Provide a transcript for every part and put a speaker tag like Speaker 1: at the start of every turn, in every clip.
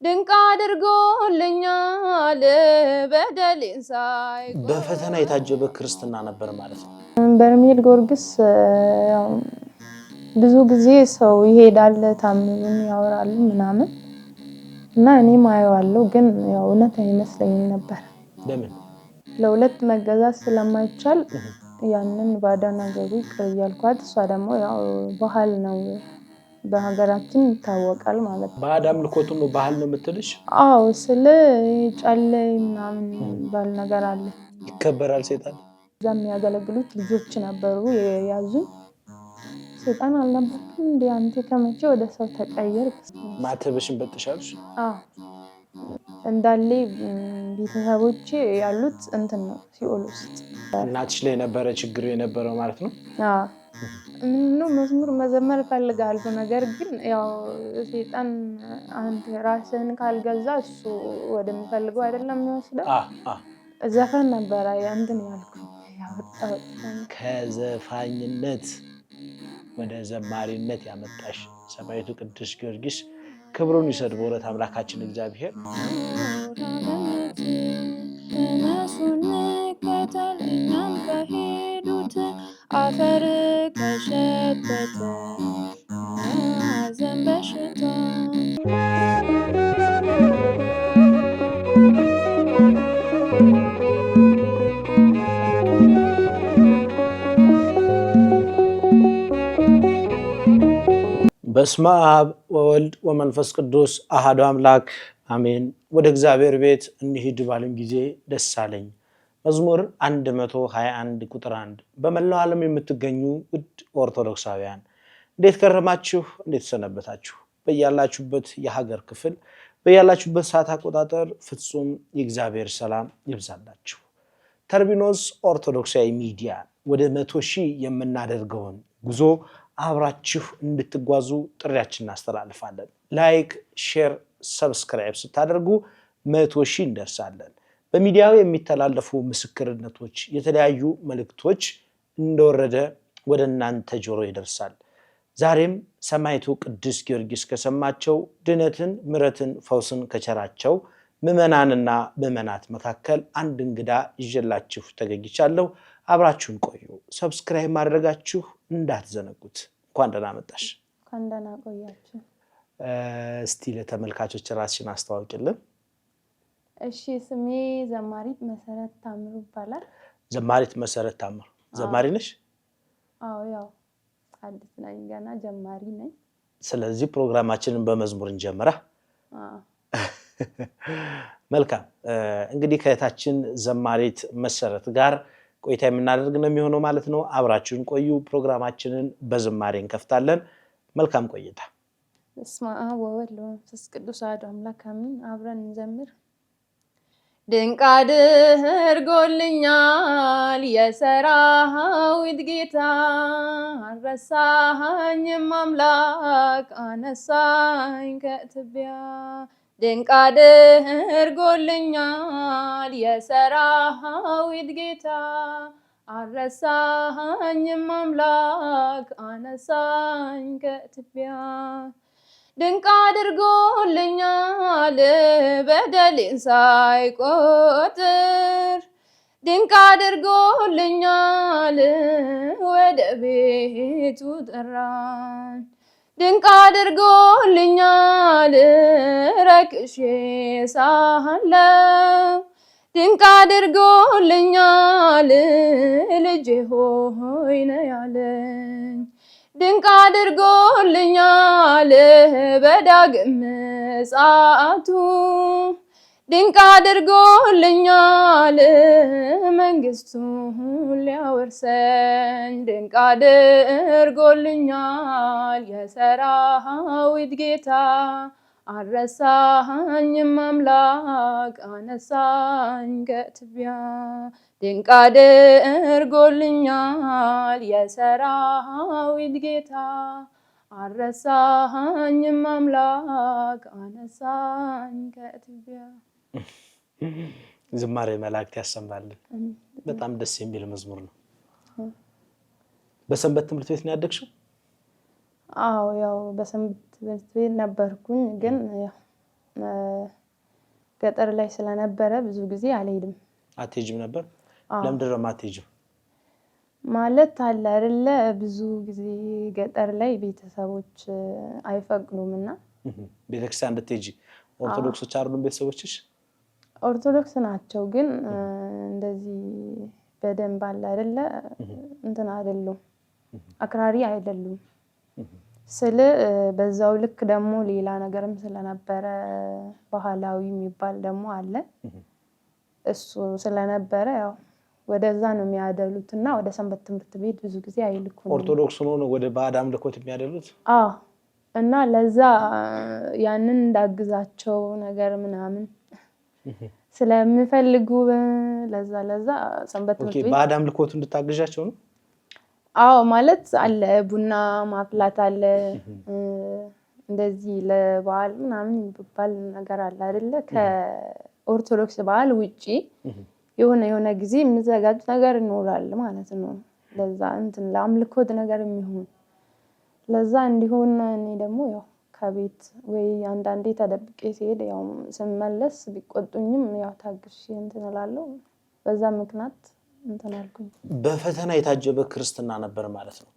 Speaker 1: ድንቅ አድርጎልኛል በደሌን ሳይ
Speaker 2: በፈተና የታጀበ ክርስትና ነበር ማለት ነው።
Speaker 1: በርሜል ጊዮርጊስ ያው ብዙ ጊዜ ሰው ይሄዳል ታምሩን ያወራል ምናምን እና እኔም አየዋለሁ ግን ያው እውነት አይመስለኝም ነበር።
Speaker 2: ለምን?
Speaker 1: ለሁለት መገዛት ስለማይቻል ያንን ባዳ ነገሩ ይቅር እያልኳት እሷ ደግሞ ያው ባህል ነው በሀገራችን ይታወቃል ማለት ነው።
Speaker 2: ባዳ አምልኮቱ ነው ባህል ነው የምትልሽ?
Speaker 1: አዎ ስለ ጨሌ ምናምን ባል ነገር አለ
Speaker 2: ይከበራል ሰይጣን
Speaker 1: እዛም ያገለግሉት ልጆች ነበሩ የያዙ ሰይጣን አልነበረም እንዴ አንተ ከመቼ ወደ ሰው ተቀየርክ?
Speaker 2: ማተብሽን በጥሻልሽ?
Speaker 1: አዎ እንዳለ ቤተሰቦቼ ያሉት እንትን ነው ሲኦል ውስጥ።
Speaker 2: እናትሽ ላይ ነበረ ችግር የነበረው ማለት ነው?
Speaker 1: አዎ ምንድነው መዝሙር መዘመር ፈልጋለሁ ነገር ግን ያው ሰይጣን አንተ ራስህን ካልገዛ እሱ ወደሚፈልገው አይደለም የሚወስደው። ዘፈን ነበር እንትን ያልኩኝ ያወጣሁት
Speaker 2: ከዘፋኝነት ወደ ዘማሪነት ያመጣሽ ሰማዕቱ ቅዱስ ጊዮርጊስ ክብሩን ይሰድ በእውነት አምላካችን እግዚአብሔር።
Speaker 1: እነሱን ከተል እኛም ከሄዱት አፈር ከሸተተ ሐዘን በሽታ
Speaker 2: በስመ አብ ወወልድ ወመንፈስ ቅዱስ አሐዱ አምላክ አሜን። ወደ እግዚአብሔር ቤት እንሂድ ባልን ጊዜ ደስ አለኝ። መዝሙር 121 ቁጥር 1። በመላው ዓለም የምትገኙ ውድ ኦርቶዶክሳውያን እንዴት ከረማችሁ? እንዴት ሰነበታችሁ? በያላችሁበት የሀገር ክፍል በያላችሁበት ሰዓት አቆጣጠር ፍጹም የእግዚአብሔር ሰላም ይብዛላችሁ። ተርቢኖስ ኦርቶዶክሳዊ ሚዲያ ወደ 100,000 የምናደርገውን ጉዞ አብራችሁ እንድትጓዙ ጥሪያችንን እናስተላልፋለን። ላይክ፣ ሼር፣ ሰብስክራይብ ስታደርጉ 100,000 እንደርሳለን። በሚዲያው የሚተላለፉ ምስክርነቶች፣ የተለያዩ መልእክቶች እንደወረደ ወደ እናንተ ጆሮ ይደርሳል። ዛሬም ሰማዕቱ ቅዱስ ጊዮርጊስ ከሰማቸው ድነትን፣ ምሕረትን፣ ፈውስን ከቸራቸው ምዕመናንና ምዕመናት መካከል አንድ እንግዳ ይዤላችሁ ተገኝቻለሁ። አብራችሁን ቆዩ። ሰብስክራይብ ማድረጋችሁ እንዳትዘነጉት። እንኳን ደህና መጣሽ።
Speaker 1: እንኳን ደህና ቆያችሁ።
Speaker 2: እስቲ ለተመልካቾች ራስሽን አስተዋውቂልን።
Speaker 1: እሺ ስሜ ዘማሪት መሰረት ታምሩ ይባላል።
Speaker 2: ዘማሪት መሰረት ታምሩ ዘማሪ ነሽ?
Speaker 1: አዎ ያው አዲስ ነኝ ገና ጀማሪ ነኝ።
Speaker 2: ስለዚህ ፕሮግራማችንን በመዝሙር እንጀምራ። መልካም እንግዲህ ከእህታችን ዘማሪት መሰረት ጋር ቆይታ የምናደርግ ነው የሚሆነው ማለት ነው። አብራችሁን ቆዩ። ፕሮግራማችንን በዝማሬ እንከፍታለን። መልካም ቆይታ።
Speaker 1: በስመ አብ ወወልድ ወመንፈስ ቅዱስ አሐዱ አምላክ አሜን። አብረን እንዘምር። ድንቅ አድርጎልኛል የሰራዊት ጌታ አልረሳኝም አምላክ አነሳኝ ከትቢያ። ድንቅ አድርጎልኛል የሰራዊት ጌታ አልረሳኝም አምላክ አነሳኝ ከትቢያ። ድንቅ አድርጎልኛል በደሌን ሳይቆጥር ድንቅ አድርጎልኛል ወደ ቤቱ ጠራኝ። ድንቅ አድርጎልኛል ረክሼ ሳለሁ ድንቅ አድርጎልኛል ልጄ ሆይ ነይ ያለኝ። ድንቅ አድርጎልኛል በዳግም ምጽአቱ ድንቅ አድርጎልኛል መንግስቱን ሊያወርሰኝ። ድንቅ አድርጎልኛል የሰራዊት ጌታ አልረሳኝም አምላክ አነሳኝ ከትቢያ። ድንቅ አድርጎልኛል የሰራዊት ጌታ አልረሳኝም አምላክ አነሳኝ ከትቢያ።
Speaker 2: ዝማሬ መላእክት ያሰማልን። በጣም ደስ የሚል መዝሙር ነው። በሰንበት ትምህርት ቤት ነው ያደግሽው?
Speaker 1: አዎ ያው በሰንበት ትምህርት ቤት ነበርኩኝ ግን ያው ገጠር ላይ ስለነበረ ብዙ ጊዜ አልሄድም።
Speaker 2: አትሄጂም ነበር? ለምንድን ነው የማትሄጂው?
Speaker 1: ማለት አለ አይደለ ብዙ ጊዜ ገጠር ላይ ቤተሰቦች አይፈቅዱምና።
Speaker 2: ቤተክርስቲያን እንድትሄጂ። ኦርቶዶክሶች አይደሉም ቤተሰቦችሽ?
Speaker 1: ኦርቶዶክስ ናቸው ግን እንደዚህ በደንብ አለ አይደለ እንትን አይደሉም፣ አክራሪ አይደሉም። በዛው ልክ ደግሞ ሌላ ነገርም ስለነበረ ባህላዊ የሚባል ደግሞ አለ። እሱ ስለነበረ ያው ወደዛ ነው የሚያደሉትና ወደ ሰንበት ትምህርት ቤት ብዙ ጊዜ አይልኩም።
Speaker 2: ኦርቶዶክስ ነው ወደ ባዕድ አምልኮት የሚያደሉት?
Speaker 1: እና ለዛ ያንን እንዳግዛቸው ነገር ምናምን ስለሚፈልጉ ለዛ ሰንበት ትምህርት ቤት
Speaker 2: ባዕድ አምልኮት እንድታግዣቸው ነው?
Speaker 1: ማለት አለ ቡና ማፍላት አለ፣ እንደዚህ ለበዓል ምናምን የሚባል ነገር አለ አይደለ? ከኦርቶዶክስ በዓል ውጪ የሆነ ጊዜ የሚዘጋጅ ነገር ይኖራል ማለት ነው። ለዛ እንትን ለአምልኮት ነገር የሚሆን ለዛ እንዲሆን እኔ ደግሞ ያው ከቤት ወይ አንዳንዴ ተደብቄ ሲሄድ ያው ስመለስ ቢቆጡኝም ያው ታግሼ እንትን እላለሁ። በዛ ምክንያት እንትን አልኩኝ።
Speaker 2: በፈተና የታጀበ ክርስትና ነበር ማለት ነው?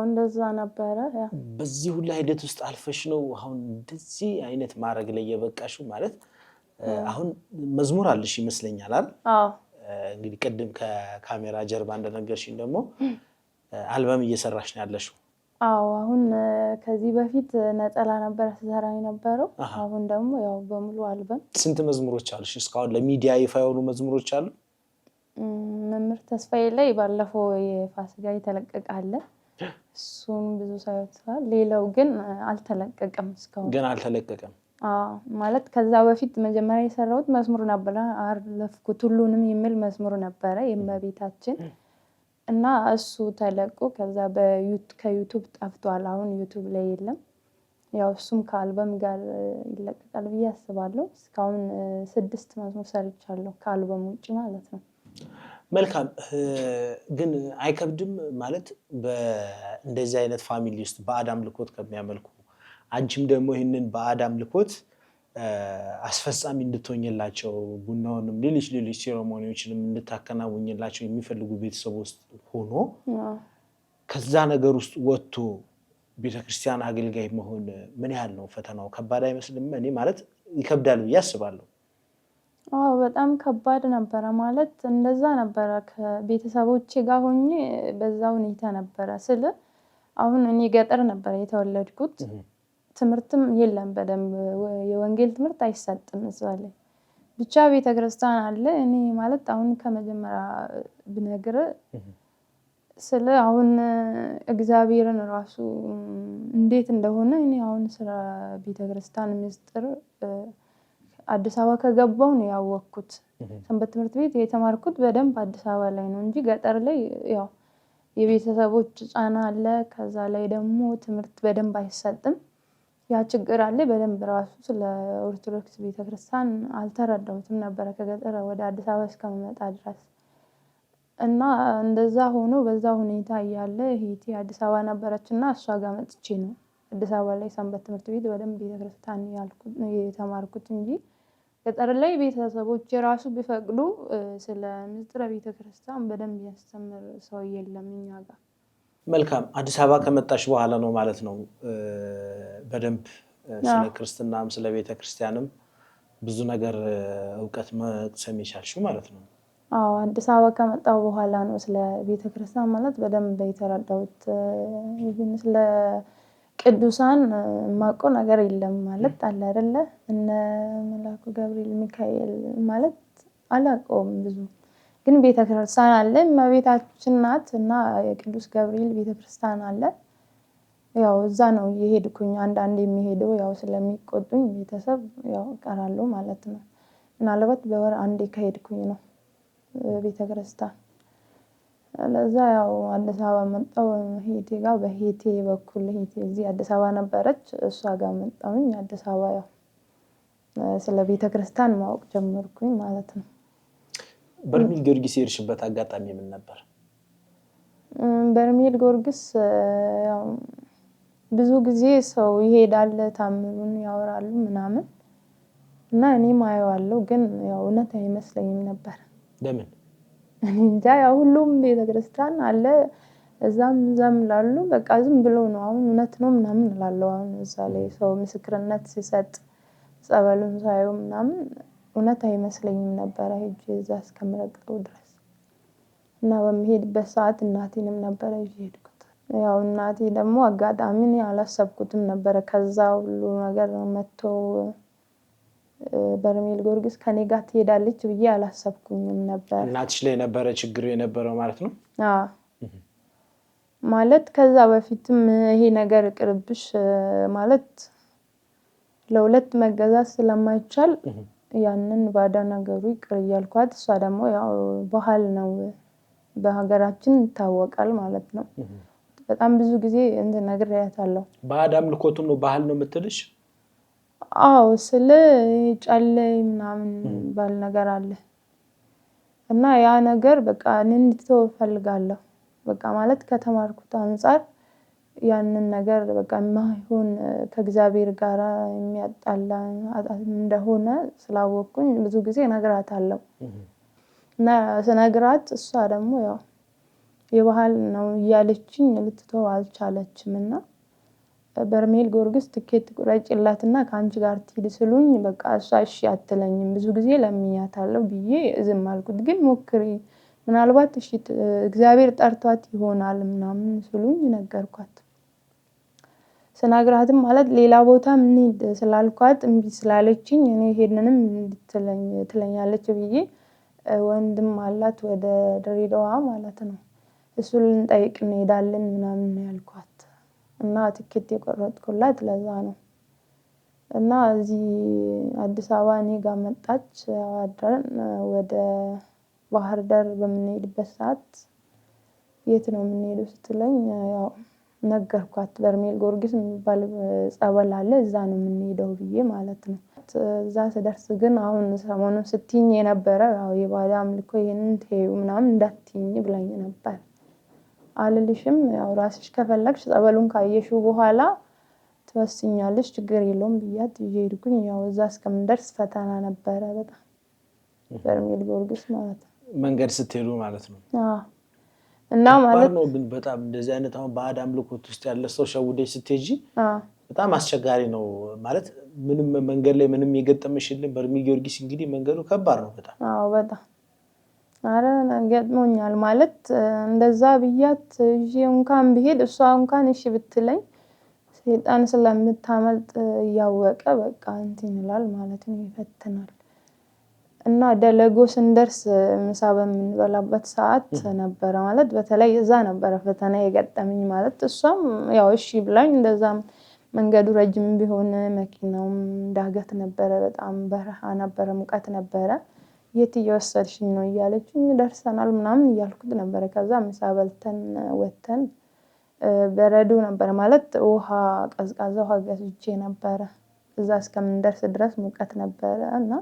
Speaker 1: እንደዛ ነበረ።
Speaker 2: በዚህ ሁሉ ሂደት ውስጥ አልፈሽ ነው አሁን እንደዚህ አይነት ማድረግ ላይ የበቃሽው ማለት? አሁን መዝሙር አለሽ ይመስለኛል አይደል? እንግዲህ ቅድም ከካሜራ ጀርባ እንደነገርሽኝ ደግሞ አልበም እየሰራሽ ነው ያለሽው?
Speaker 1: አሁን ከዚህ በፊት ነጠላ ነበር ስሰራ የነበረው። አሁን ደግሞ ያው በሙሉ አልበም። ስንት
Speaker 2: መዝሙሮች አሉሽ እስካሁን ለሚዲያ ይፋ የሆኑ መዝሙሮች አሉ?
Speaker 1: መምህር ተስፋዬ ላይ ባለፈው የፋሲካ የተለቀቀ አለ። እሱን ብዙ ሳይወጣል። ሌላው ግን አልተለቀቀም እስካሁን።
Speaker 2: ግን አልተለቀቀም?
Speaker 1: ማለት ከዛ በፊት መጀመሪያ የሰራሁት መዝሙር ነበር፣ አለፍኩት ሁሉንም የሚል መዝሙር ነበረ የእመቤታችን እና እሱ ተለቆ ከዛ ከዩቲዩብ ጠፍቷል። አሁን ዩቲዩብ ላይ የለም። ያው እሱም ከአልበም ጋር ይለቀቃል ብዬ አስባለሁ። እስካሁን 6 መዝሙር ሰርቻለሁ ከአልበም ውጭ ማለት ነው።
Speaker 2: መልካም። ግን አይከብድም ማለት በእንደዚህ አይነት ፋሚሊ ውስጥ ባዕድ አምልኮት ከሚያመልኩ አንቺም ደግሞ ይህንን ባዕድ አምልኮት አስፈጻሚ እንድትሆኝላቸው ቡናውንም ሌሎች ሴሬሞኒዎችንም እንድታከናውኝላቸው የሚፈልጉ ቤተሰብ ውስጥ ሆኖ ከዛ ነገር ውስጥ ወጥቶ ቤተክርስቲያን አገልጋይ መሆን ምን ያህል ነው ፈተናው? ከባድ አይመስልም? እኔ ማለት ይከብዳል ብዬ አስባለሁ።
Speaker 1: በጣም ከባድ ነበረ። ማለት እንደዛ ነበረ ከቤተሰቦቼ ጋር ሆኜ በዛ ሁኔታ ነበረ። አሁን እኔ ገጠር ነበረ የተወለድኩት። ትምህርትም የለም በደንብ የወንጌል ትምህርት አይሰጥም እዛ ላይ። ብቻ ቤተክርስቲያን አለ። እኔ ማለት አሁን ከመጀመሪያ ብነግር አሁን እግዚአብሔርን ራሱ እንዴት እንደሆነ እኔ አሁን ስለ ቤተክርስቲያን ምስጢር አዲስ አበባ ከገባሁ ነው ያወቅኩት። ሰንበት ትምህርት ቤት የተማርኩት በደንብ አዲስ አበባ ላይ ነው እንጂ ገጠር ላይ ያው የቤተሰቦች ጫና አለ። ከዛ ላይ ደግሞ ትምህርት በደንብ አይሰጥም። ያ ችግር አለ። በደንብ ራሱ ስለ ኦርቶዶክስ ቤተክርስቲያን አልተረዳሁትም ነበረ ከገጠር ወደ አዲስ አበባ እስከመጣ ድረስ እና እንደዛ ሆኖ በዛ ሁኔታ እያለ እህቴ አዲስ አበባ ነበረችና እሷ ጋር መጥቼ ነው አዲስ አበባ ላይ ሰንበት ትምህርት ቤት በደንብ ቤተክርስቲያን የተማርኩት እንጂ ገጠር ላይ ቤተሰቦች የራሱ ቢፈቅዱ ስለ ምስጢረ ቤተክርስቲያን በደንብ ያስተምር ሰው የለም እኛ ጋር።
Speaker 2: መልካም። አዲስ አበባ ከመጣሽ በኋላ ነው ማለት ነው በደንብ ስለ ክርስትናም ስለ ቤተክርስቲያንም ብዙ ነገር እውቀት መቅሰም የቻልሽው ማለት ነው?
Speaker 1: አዲስ አበባ ከመጣሁ በኋላ ነው ስለ ቤተክርስቲያን ማለት በደንብ የተረዳሁት። ስለ ቅዱሳን የማውቀው ነገር የለም ማለት አለ አይደለ? እነ መልአኩ ገብርኤል ሚካኤል ማለት አላውቀውም ብዙ። ግን ቤተክርስቲያን አለ፣ እመቤታችን ናት እና የቅዱስ ገብርኤል ቤተክርስቲያን አለ። ያው እዛ ነው እየሄድኩኝ አንዳንዴ የሚሄደው ያው ስለሚቆጡኝ ቤተሰብ ያው እቀራለሁ ማለት ነው። ምናልባት በወር አንዴ ከሄድኩኝ ነው ቤተክርስቲያን። ለዛ ያው አዲስ አበባ መጣሁ እህቴ ጋር። በእህቴ በኩል እህቴ እዚህ አዲስ አበባ ነበረች፣ እሷ ጋር መጣሁኝ አዲስ አበባ። ያው ስለ ቤተክርስቲያን ማወቅ ጀመርኩኝ ማለት ነው።
Speaker 2: በርሜል ጊዮርጊስ የሄድሽበት አጋጣሚ ምን ነበር?
Speaker 1: በርሜል ጊዮርጊስ ያው ብዙ ጊዜ ሰው ይሄዳል፣ ታምሩን ያወራሉ ምናምን። እና እኔም አየዋለሁ ግን ያው እውነት አይመስለኝም ነበር።
Speaker 2: ለምን?
Speaker 1: እንጃ ያው ሁሉም ቤተክርስቲያን አለ እዛም ላሉ በቃ ዝም ብሎ ነው አሁን እውነት ነው ምናምን እላለሁ። አሁን እዛ ላይ ሰው ምስክርነት ሲሰጥ ጸበሉን ሳየው ምናምን እውነት አይመስለኝም ነበር ሄጄ እዛ እስከምረግጠው ድረስ። እና በሚሄድበት ሰዓት እናቴንም ነበር ይዤ ሄድኩት። ያው እናቴ ደግሞ አጋጣሚ እኔ አላሰብኩትም ነበር ከዛ ሁሉ ነገር መጥቶ በርሜል ጊዮርጊስ ከኔ ጋር ትሄዳለች ብዬ አላሰብኩኝም ነበር።
Speaker 2: እናትሽ ላይ ነበረ ችግሩ የነበረው ማለት ነው?
Speaker 1: አዎ ማለት ከዛ በፊትም ይሄ ነገር ቅርብሽ ማለት ለሁለት መገዛት ስለማይቻል ያንን ባዳ ነገሩ ይቅር እያልኳት እሷ ደግሞ ያው ባህል ነው በሀገራችን ይታወቃል ማለት ነው። በጣም ብዙ ጊዜ እንትን ነግሬያታለሁ።
Speaker 2: ባዕድ አምልኮቱ ነው ባህል ነው የምትልሽ?
Speaker 1: አዎ ስለ ጨሌ ምናምን ባል ነገር አለ እና ያ ነገር በቃ እንድተው እፈልጋለሁ። በቃ ማለት ከተማርኩት አንፃር ያንን ነገር በቃ የማይሆን ከእግዚአብሔር ጋር የሚያጣላ እንደሆነ ስላወቅኩኝ ብዙ ጊዜ እነግራታለሁ። እና ስነግራት እሷ ደግሞ ያው የባህል ነው እያለችኝ ልትተው አልቻለችም። እና በርሜል ጊዮርጊስ ትኬት ቁረጪላትና ከአንቺ ጋር ትሂድ ስሉኝ በቃ እሷ እሺ አትለኝም ብዙ ጊዜ ለምኛታለሁ ብዬ ዝም አልኩት። ግን ሞክሪ ምናልባት እሺ እግዚአብሔር ጠርቷት ይሆናል ምናምን ስሉኝ ነገርኳት። ስነግራትም ማለት ሌላ ቦታ እንሂድ ስላልኳት እምቢ ስላለችኝ እኔ ይሄንንም ትለኛለች ብዬ ወንድም አላት ወደ ድሬዳዋ ማለት ነው እሱን ልንጠይቅ እንሄዳለን ምናምን ነው ያልኳት። እና ትኬት የቆረጥኩላት ለዛ ነው። እና እዚህ አዲስ አበባ እኔ ጋር መጣች አድረን ወደ ባህር ዳር በምንሄድበት ሰዓት የት ነው የምንሄደው ስትለኝ ያው ነገርኳት በርሜል ጊዮርጊስ የሚባል ጸበል አለ እዛ ነው የምንሄደው ብዬ ማለት ነው። እዛ ስደርስ ግን አሁን ሰሞኑን ስትይኝ የነበረ ያው የባዕድ አምልኮ ይሄንን ተይው ምናምን እንዳትይኝ ብላኝ ነበር። አልልሽም ያው ራስሽ ከፈለግሽ ጸበሉን ካየሽው በኋላ ትወስኛለሽ ችግር የለውም ብያት ይዤ ሄድኩኝ። ያው እዛ እስከምንደርስ ፈተና ነበረ በጣም በርሜል ጊዮርጊስ ማለት ነው።
Speaker 2: መንገድ ስትሄዱ ማለት ነው?
Speaker 1: አዎ እና ማለት
Speaker 2: ነው ግን በጣም እንደዚህ አይነት አሁን ባዕድ አምልኮት ውስጥ ያለ ሰው ሸውደሽ ስትሄጂ በጣም አስቸጋሪ ነው ማለት ምንም መንገድ ላይ ምንም የገጠመሽ የለም? በርሜል ጊዮርጊስ እንግዲህ መንገዱ ከባድ ነው በጣም።
Speaker 1: አዎ በጣም አረ ገጥሞኛል ማለት እንደዛ ብያት ይዤ እንኳን ብሄድ እሷ እንኳን እሺ ብትለኝ ሰይጣን ስለምታመልጥ እያወቀ በቃ እንትን ይላል ማለት ነው ይፈትናል። እና ደለጎ ስንደርስ ምሳ በምንበላበት ሰዓት ነበረ ማለት በተለይ እዛ ነበረ ፈተና የገጠመኝ ማለት እሷም ያው እሺ ብላኝ እንደዛም መንገዱ ረጅም ቢሆን መኪናውም ዳገት ነበረ በጣም በረሃ ነበረ ሙቀት ነበረ። የት እየወሰድሽኝ ነው እያለችኝ ደርሰናል ምናምን እያልኩት ነበረ። ከዛ ምሳ በልተን ወጥተን በረዶ ነበረ ማለት ውሃ ቀዝቃዛ ውሃ ገዝቼ ነበረ እዛ እስከምንደርስ ድረስ ሙቀት ነበረ። እና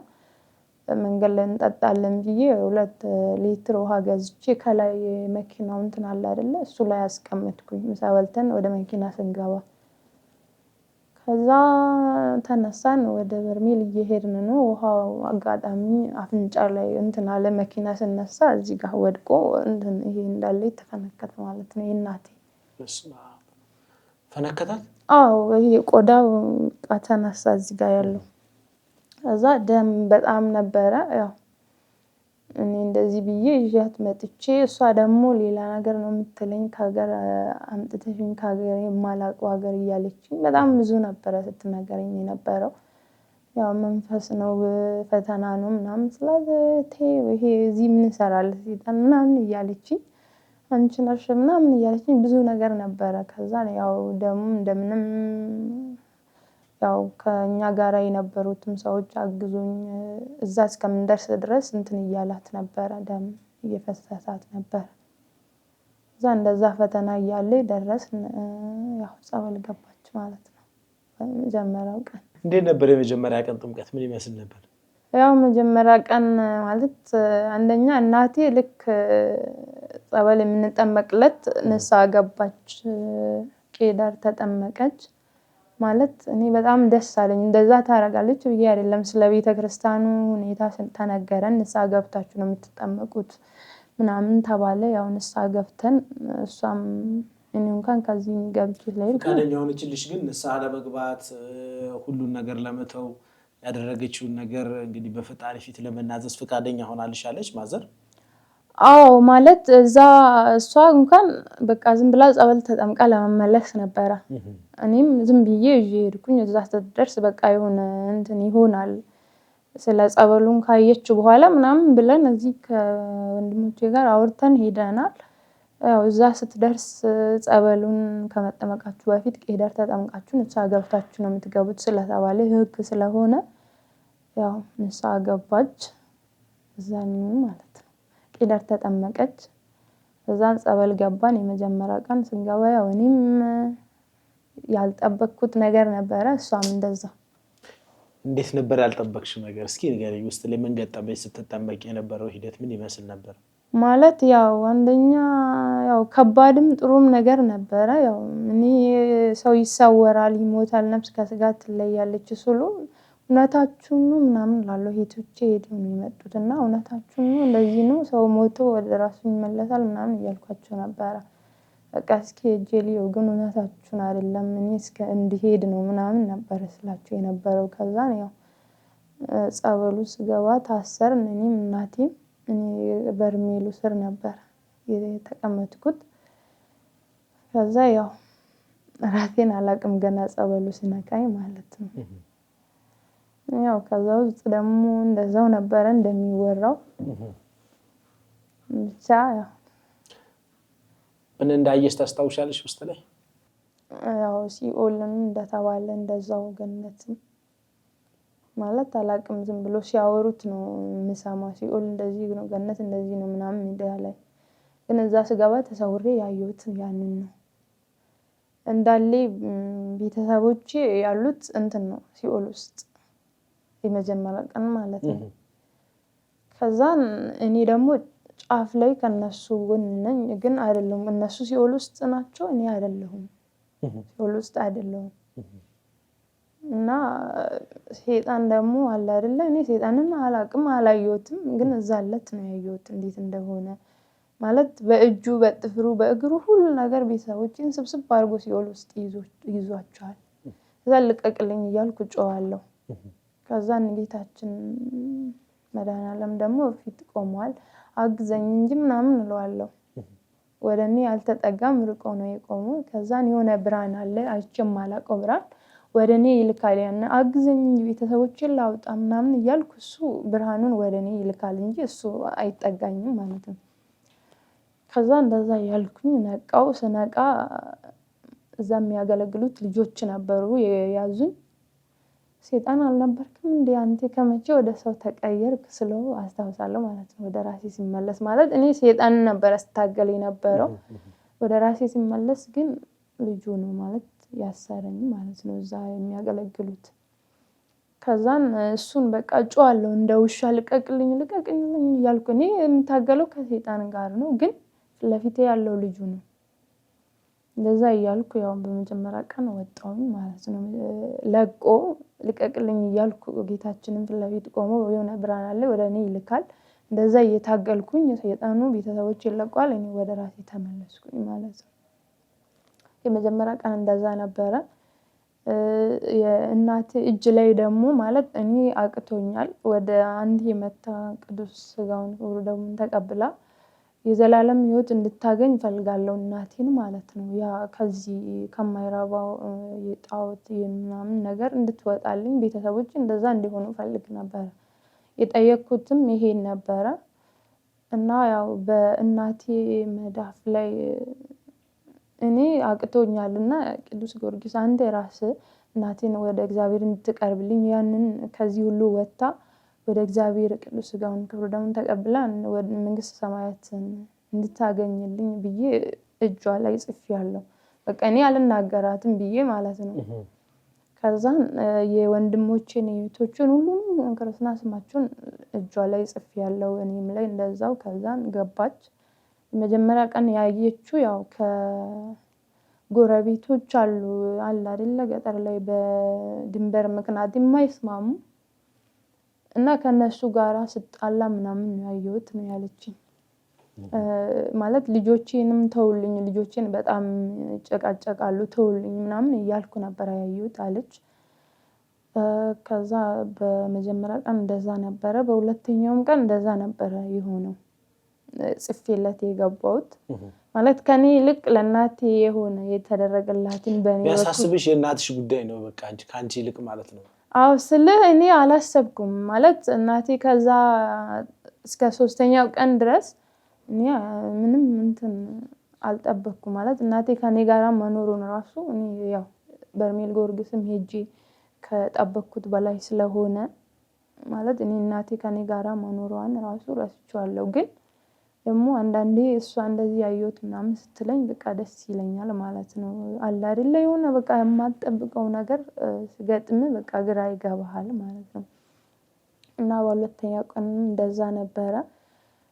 Speaker 1: መንገድ ላይ እንጠጣለን ብዬ 2 ሊትር ውሃ ገዝቼ ከላይ መኪናው እንትን አለ አይደለ እሱ ላይ አስቀመጥኩኝ ምሳ በልተን ወደ መኪና ስንገባ። ከዛ ተነሳን ወደ በርሜል እየሄድን ነው ውሃው አጋጣሚ አፍንጫ ላይ እንትን አለ መኪና ስነሳ እዚህ ጋር ወድቆ እንትን ይሄ እንዳለ ተፈነከተ ማለት ነው የእናቴ።
Speaker 2: ፈነከታት?
Speaker 1: አዎ ይሄ ቆዳው ተነሳ እዚህ ጋር ያለው። ከዛ ደም በጣም ነበረ ያው እኔ እንደዚህ ብዬ ይዣት መጥቼ እሷ ደግሞ ሌላ ነገር ነው የምትለኝ ከሀገር አምጥተሽኝ ከሀገር የማላውቀው ሀገር እያለችኝ በጣም ብዙ ነበረ ስትነገረኝ የነበረው። ያው መንፈስ ነው ፈተና ነው ምናምን ስላት ተይው ይሄ እዚህ ምን ይሰራል ሰይጣን ምናምን እያለችኝ አንቺ ነሽ ምናምን እያለችኝ ብዙ ነገር ነበረ። ከዛ ያው ደግሞ እንደምንም ያው ከእኛ ጋር የነበሩትም ሰዎች አግዙኝ እዛ እስከምንደርስ ድረስ እንትን እያላት ነበረ ደም እየፈሰሳት ነበር። እዛ እንደዛ ፈተና እያለ ደረስን ያው ጸበል ገባች ማለት ነው። መጀመሪያው ቀን
Speaker 2: እንዴት ነበር የመጀመሪያ ቀን ጥምቀት ምን ይመስል ነበር?
Speaker 1: ያው መጀመሪያ ቀን ማለት አንደኛ እናቴ ልክ ጸበል የምንጠመቅለት ንስሃ ገባች ቄዳር ተጠመቀች። ማለት እኔ በጣም ደስ አለኝ። እንደዛ ታደርጋለች ብዬ አይደለም። ስለ ቤተክርስቲያኑ ሁኔታ ተነገረን። ንስሐ ገብታችሁ ነው የምትጠመቁት ምናምን ተባለ። ያው ንስሐ ገብተን እሷም እኔ እንኳን ከዚህ ገብቼ ላይ
Speaker 2: ፈቃደኛ ሆነችልሽ? ግን ንስሐ ለመግባት ሁሉን ነገር ለመተው ያደረገችውን ነገር እንግዲህ በፈጣሪ ፊት ለመናዘዝ ፈቃደኛ ሆናልሽ አለች ማዘር?
Speaker 1: አዎ ማለት እዛ እሷ እንኳን በቃ ዝም ብላ ጸበል ተጠምቃ ለመመለስ ነበረ። እኔም ዝም ብዬ ሄድኩኝ። እዛ ስትደርስ በቃ የሆነ እንትን ይሆናል ስለ ጸበሉን ካየች በኋላ ምናምን ብለን እዚህ ከወንድሞቼ ጋር አውርተን ሄደናል። ያው እዛ ስትደርስ ጸበሉን ከመጠመቃችሁ በፊት ቄደር ተጠምቃችሁ ንስሐ ገብታችሁ ነው የምትገቡት ስለተባለ ሕግ ስለሆነ ያው ንስሐ ገባች። እዛን ማለት ነው ቄደር ተጠመቀች። እዛን ጸበል ገባን። የመጀመሪያ ቀን ስንገባ ያው እኔም ያልጠበቅኩት ነገር ነበረ፣ እሷም እንደዛ።
Speaker 2: እንዴት ነበር ያልጠበቅሽው ነገር? እስኪ ንገሪኝ። ውስጥ ላይ ምን ገጠመሽ? ስትጠመቂ የነበረው ሂደት ምን ይመስል ነበር?
Speaker 1: ማለት ያው አንደኛ ያው ከባድም ጥሩም ነገር ነበረ። ያው እኔ ሰው ይሰወራል፣ ይሞታል፣ ነፍስ ከስጋ ትለያለች ሲሉ እውነታችሁን ነው ምናምን እላለሁ። ሄቶቼ ሄደው ነው የመጡትና እውነታችሁን ነው እንደዚህ ነው ሰው ሞቶ ወደ ራሱ ይመለሳል ምናምን እያልኳቸው ነበረ። በቃ እስኪ ሄጄ ልየው ግን እውነታችሁን አይደለም እኔ እስከ እንድሄድ ነው ምናምን ነበር ስላቸው የነበረው። ከዛ ያው ጸበሉ ስገባ ታሰርን። እኔም እናቴም እኔ በርሜሉ ስር ነበር የተቀመጥኩት። ከዛ ያው ራሴን አላቅም ገና ጸበሉ ሲነካኝ ማለት ነው። ያው ከዛ ውስጥ ደግሞ እንደዛው ነበረ እንደሚወራው ብቻ ያው
Speaker 2: ምን እንዳየሽ ታስታውሻለሽ? ውስጥ ላይ
Speaker 1: ያው ሲኦልን እንደተባለ እንደዛው ገነትም ማለት አላቅም ዝም ብሎ ሲያወሩት ነው የምሰማው። ሲኦል እንደዚህ ነው፣ ገነት እንደዚህ ነው ምናምን ሚዲያ ላይ። ግን እዛ ስገባ ተሰውሬ ያየሁት ያንን ነው። እንዳለ ቤተሰቦቼ ያሉት እንትን ነው ሲኦል ውስጥ የመጀመሪያ ቀን ማለት ነው። ከዛን እኔ ደግሞ ጫፍ ላይ ከነሱ ጎን ነኝ፣ ግን አይደለም እነሱ ሲኦል ውስጥ ናቸው፣ እኔ አይደለሁም ሲኦል ውስጥ አይደለሁም። እና ሰይጣን ደግሞ አለ አይደለ? እኔ ሰይጣንን አላቅም አላየሁትም፣ ግን እዛ ዕለት ነው ያየሁት እንዴት እንደሆነ ማለት በእጁ በጥፍሩ በእግሩ ሁሉ ነገር ቤተሰቦቼን ስብስብ አድርጎ ሲኦል ውስጥ ይዟቸዋል። ከዛ ልቀቅልኝ እያልኩ ጮኻለሁ። ከዛን ጌታችን መድኃኒዓለም ደግሞ ፊት ቆሟል። አግዘኝ እንጂ ምናምን እለዋለሁ። ወደ እኔ አልተጠጋም፣ ርቆ ነው የቆመው። ከዛን የሆነ ብርሃን አለ አይቼም አላውቀው ብርሃን ወደ እኔ ይልካል። ያን አግዘኝ እንጂ ቤተሰቦቼን ላውጣ ምናምን እያልኩ እሱ ብርሃኑን ወደ እኔ ይልካል እንጂ እሱ አይጠጋኝም ማለት ነው። ከዛ እንደዛ ያልኩኝ ነቃው። ስነቃ እዛ የሚያገለግሉት ልጆች ነበሩ የያዙኝ። ሰይጣን አልነበርክም እንዴ አንተ ከመቼ ወደ ሰው ተቀየርክ ስለው አስታውሳለሁ ማለት ነው። ወደ ራሴ ሲመለስ ማለት እኔ ሰይጣን ነበር አስታገል የነበረው። ወደ ራሴ ሲመለስ ግን ልጁ ነው ማለት ያሰረኝ ማለት ነው እዛ የሚያገለግሉት። ከዛን እሱን በቃ ጮኻለሁ እንደ ውሻ ልቀቅልኝ ልቀቅልኝ እያልኩ። እኔ የምታገለው ከሰይጣን ጋር ነው፣ ግን ለፊቴ ያለው ልጁ ነው። እንደዛ እያልኩ ያው በመጀመሪያ ቀን ወጣሁኝ ማለት ነው። ለቆ ልቀቅልኝ እያልኩ ጌታችንን ፊት ለፊት ቆሞ የሆነ ብርሃን አለ ወደ እኔ ይልካል። እንደዛ እየታገልኩኝ ሰይጣኑ ቤተሰቦቼን ለቋል፣ እኔ ወደ ራሴ ተመለስኩኝ ማለት ነው። የመጀመሪያ ቀን እንደዛ ነበረ። የእናቴ እጅ ላይ ደግሞ ማለት እኔ አቅቶኛል። ወደ አንድ የመታ ቅዱስ ስጋውን ደሙን ተቀብላ የዘላለም ሕይወት እንድታገኝ ፈልጋለሁ እናቴን ማለት ነው። ያ ከዚህ ከማይራባው የጣዖት ምናምን ነገር እንድትወጣልኝ ቤተሰቦች እንደዛ እንዲሆኑ ፈልግ ነበር። የጠየቅኩትም ይሄን ነበረ። እና ያው በእናቴ መዳፍ ላይ እኔ አቅቶኛልና ቅዱስ ጊዮርጊስ አንተ ራስህ እናቴን ወደ እግዚአብሔር እንድትቀርብልኝ ያንን ከዚህ ሁሉ ወጣ ወደ እግዚአብሔር ቅዱስ ስጋውን ክብር ደሙን ተቀብላ ወደ መንግስተ ሰማያትን እንድታገኝልኝ ብዬ እጇ ላይ ጽፌያለሁ። በቃ እኔ አልናገራትም ብዬ ማለት ነው። ከዛን የወንድሞቼን የእህቶቼን ሁሉንም ክርስትና ስማቸውን እጇ ላይ ጽፌያለሁ፣ እኔም ላይ እንደዛው። ከዛን ገባች። የመጀመሪያ ቀን ያየችው ያው ጎረቤቶች አሉ አይደለ ገጠር ላይ በድንበር ምክንያት የማይስማሙ እና ከነሱ ጋራ ስጣላ ምናምን ያየሁት ነው ያለችኝ። ማለት ልጆቼንም ተውልኝ ልጆቼን በጣም ጨቃጨቃሉ ተውልኝ ምናምን እያልኩ ነበር ያየሁት አለች። ከዛ በመጀመሪያ ቀን እንደዛ ነበረ በሁለተኛውም ቀን እንደዛ ነበረ የሆነው። ጽፌለት የገባሁት ማለት ከኔ ይልቅ ለእናቴ የሆነ የተደረገላትን በኔ
Speaker 2: ቢያሳስብሽ የእናትሽ ጉዳይ ነው በቃ አንቺ ካንቺ ይልቅ ማለት ነው።
Speaker 1: አዎ እኔ አላሰብኩም ማለት እናቴ ከዛ እስከ 3ኛው ቀን ድረስ እኔ ምንም እንትን አልጠበቅኩም ማለት እናቴ ከኔ ጋራ መኖሩን ራሱ እኔ ያው በርሜል ጊዮርጊስም ሄጄ ከጠበቅኩት በላይ ስለሆነ ማለት እኔ እናቴ ከኔ ጋራ መኖሯን ራሱ ረስቼዋለሁ። ግን ደግሞ አንዳንዴ እሷ እንደዚህ ያየሁት ምናምን ስትለኝ በቃ ደስ ይለኛል ማለት ነው አለ አይደለ የሆነ በቃ የማትጠብቀው ነገር ሲገጥም በቃ ግራ ይገባሃል ማለት ነው። እና በሁለተኛው ቀን እንደዛ ነበረ።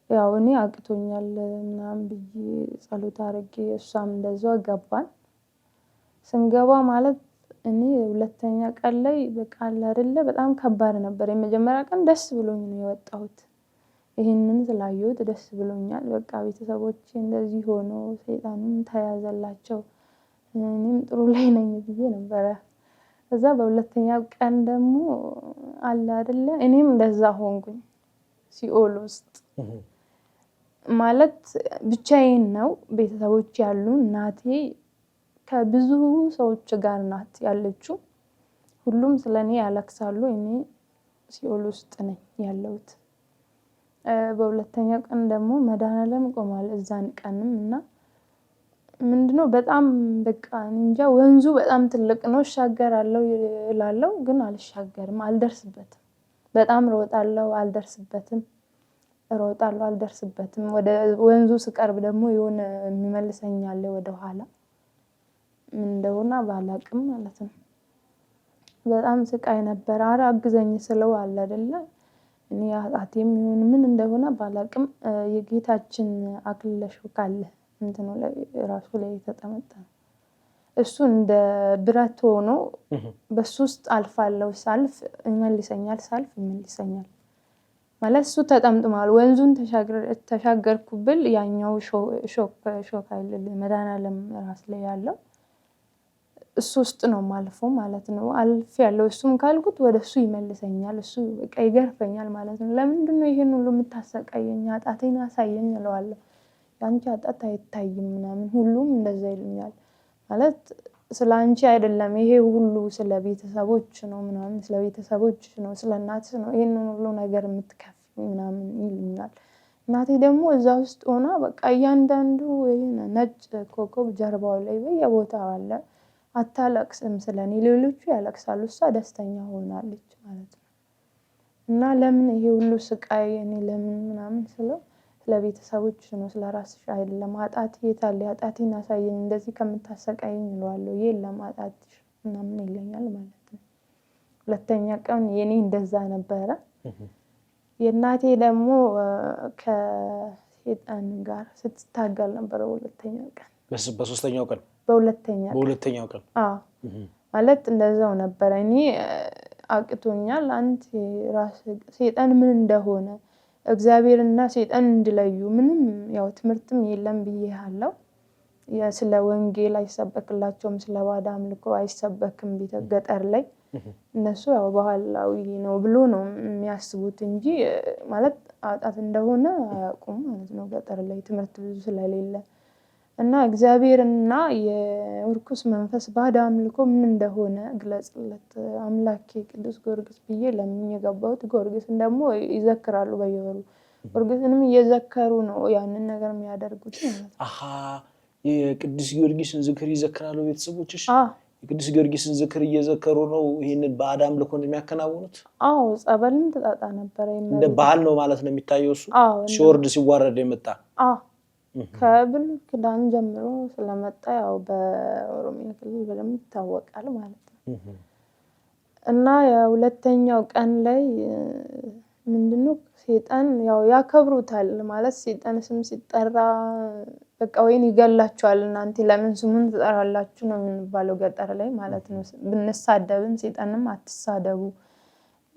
Speaker 1: ያው እኔ አቅቶኛል ምናምን ብዬ ጸሎት አድርጌ እሷም እንደዛው ገባን። ስንገባ ማለት እኔ ሁለተኛ ቀን ላይ በቃ አለ አይደለ በጣም ከባድ ነበር። የመጀመሪያ ቀን ደስ ብሎኝ ነው የወጣሁት። ይሄንን ስላየሁት ደስ ብሎኛል በቃ ቤተሰቦቼ እንደዚህ ሆኖ ሰይጣንም ተያዘላቸው እኔም ጥሩ ላይ ነኝ ብዬ ነበረ። ከዛ በሁለተኛው ቀን ደግሞ አለ አይደለ እኔም እንደዛ ሆንኩኝ ሲኦል ውስጥ ማለት ብቻዬን ነው ቤተሰቦቼ ያሉ እናቴ ከብዙ ሰዎች ጋር ናት ያለችው። ሁሉም ስለኔ ያለቅሳሉ እኔ ሲኦል ውስጥ ነኝ ያለሁት። በሁለተኛው ቀን ደግሞ መድኃኒዓለም ቆሟል እዛን ቀንም እና ምንድነው በጣም በቃ እንጃ ወንዙ በጣም ትልቅ ነው እሻገራለሁ እላለሁ ግን አልሻገርም አልደርስበትም። በጣም እሮጣለሁ አልደርስበትም። እሮጣለሁ አልደርስበትም ወደ ወንዙ ስቀርብ ደግሞ የሆነ የሚመልሰኝ አለ ወደ ኋላ ምን እንደሆነ ባላቅም ማለት ነው። በጣም ስቃይ ነበር ኧረ አግዘኝ ስለው አለ አይደለ እኔ ኃጢአቴም ይሁን ምን እንደሆነ ባላቅም የጌታችን አክሊለ ሾህ አለ እንትኑ ላይ ራሱ ላይ የተጠመጠመ እሱ እንደ ብረት ሆኖ በሱ ውስጥ አልፋለሁ ሳልፍ ይመልሰኛል ሳልፍ ይመልሰኛል። ማለት እሱ ተጠምጥሟል ወንዙን ተሻገርኩ ብል ያኛው ሾክ አይደለም መድኃኒዓለም ራስ ላይ ያለው እሱ ውስጥ ነው የማልፈው ማለት ነው። አልፌያለሁ እሱም ካልኩት ወደሱ ይመልሰኛል እሱ በቃ ይገርፈኛል ማለት ነው። ለምንድነው ይሄን ሁሉ የምታሰቃየኝ ኃጢአቴን አሳየኝ እለዋለሁ። ያንቺ ኃጢአት አይታይም ምናምን ሁሉም እንደዛ ይሉኛል። ማለት ስላንቺ አይደለም ይሄ ሁሉ ስለ ቤተሰቦች ነው ምናምን ስለ ቤተሰቦች ነው ስለ እናትሽ ነው ይሄንን ሁሉ ነገር የምትከፍይው ምናምን ይሉኛል። እናቴ ደግሞ እዛ ውስጥ ሆና በቃ እያንዳንዱ ነጭ ኮከብ ጀርባው ላይ በየቦታው አለ። አታለቅስም ስለኔ ሌሎቹ ያለቅሳሉ እሷ ደስተኛ ሆናለች ማለት ነው። እና ለምን ይሄ ሁሉ ስቃይ እኔ ለምን ምናምን ስለው ስለቤተሰቦች ነው ስለራስሽ አይደለም ኃጢአት የት አለ ኃጢአቴን አሳየኝ እንደዚህ ከምታሰቃየኝ እለዋለሁ የለም ኃጢአትሽ ምናምን ይለኛል ማለት ነው። ሁለተኛ ቀን የኔ እንደዛ ነበረ። የእናቴ ደግሞ ከሰይጣን ጋር ስትታገል ነበር በሁለተኛው ቀን
Speaker 2: በሶስተኛው ቀን በሁለተኛው ቀን
Speaker 1: አዎ ማለት እንደዛው ነበር። እኔ አቅቶኛል አንተ ራስ ሰይጣን ምን እንደሆነ እግዚአብሔርና ሰይጣን እንዲለዩ ምንም ያው ትምህርትም የለም ብዬሃለሁ። ስለ ወንጌል አይሰበክላቸውም ስለ ባዕድ አምልኮ አይሰበክም ገጠር ላይ እነሱ ያው ባህላዊ ነው ብሎ ነው የሚያስቡት እንጂ ማለት ኃጢአት እንደሆነ አያውቁም ማለት ነው። ገጠር ላይ ትምህርት ብዙ ስለሌለ እና እግዚአብሔርና የርኩስ መንፈስ ባዕድ አምልኮ ምን እንደሆነ ግለጽለት አምላኬ ቅዱስ ጊዮርጊስ ብዬ ለምኜ የገባሁት ጊዮርጊስን ደግሞ ይዘክራሉ በየወሩ ጊዮርጊስንም እየዘከሩ ነው ያንን ነገር የሚያደርጉት ማለት ነው።
Speaker 2: የቅዱስ ጊዮርጊስን ዝክር ይዘክራሉ ቤተሰቦችሽ? የቅዱስ ጊዮርጊስን ዝክር እየዘከሩ ነው ይሄንን ባዕድ አምልኮ እንደሚያከናውኑት?
Speaker 1: አዎ ጸበልም ተጣጣ ነበር
Speaker 2: እንደ ባህል ነው ማለት ነው የሚታየው እሱ ሲወርድ ሲዋረድ የመጣ
Speaker 1: ከብሉይ ኪዳን ጀምሮ ስለመጣ ያው በኦሮሚያ ክልል በደንብ ይታወቃል ማለት ነው። እና የሁለተኛው ቀን ላይ ምንድነው ሰይጣን ያው ያከብሩታል ማለት ሰይጣን ስም ሲጠራ በቃ ወይን ይገላችኋል እናንተ ለምን ስሙን ትጠራላችሁ ነው የምንባለው ገጠር ላይ ማለት ነው። ብንሳደብም ሰይጣንም አትሳደቡ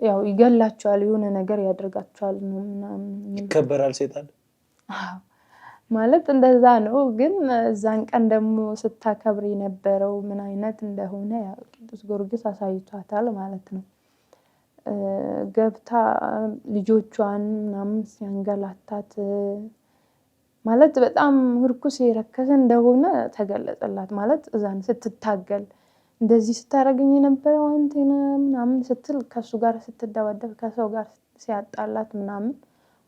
Speaker 1: ያው ይገላችኋል የሆነ ነገር ያደርጋችኋል ነው ምናምን
Speaker 2: ይከበራል ሰይጣን
Speaker 1: ማለት እንደዛ ነው። ግን እዛን ቀን ደግሞ ስታከብር የነበረው ምን አይነት እንደሆነ ያው ቅዱስ ጊዮርጊስ አሳይቷታል ማለት ነው። ገብታ ልጆቿን ምናምን ሲያንገላታት ማለት በጣም ርኩስ የረከሰ እንደሆነ ተገለጸላት ማለት እዛን ስትታገል እንደዚህ ስታረግኝ የነበረው አንተ ምናምን ስትል ከሱ ጋር ስትደባደብ ከሰው ጋር ሲያጣላት ምናምን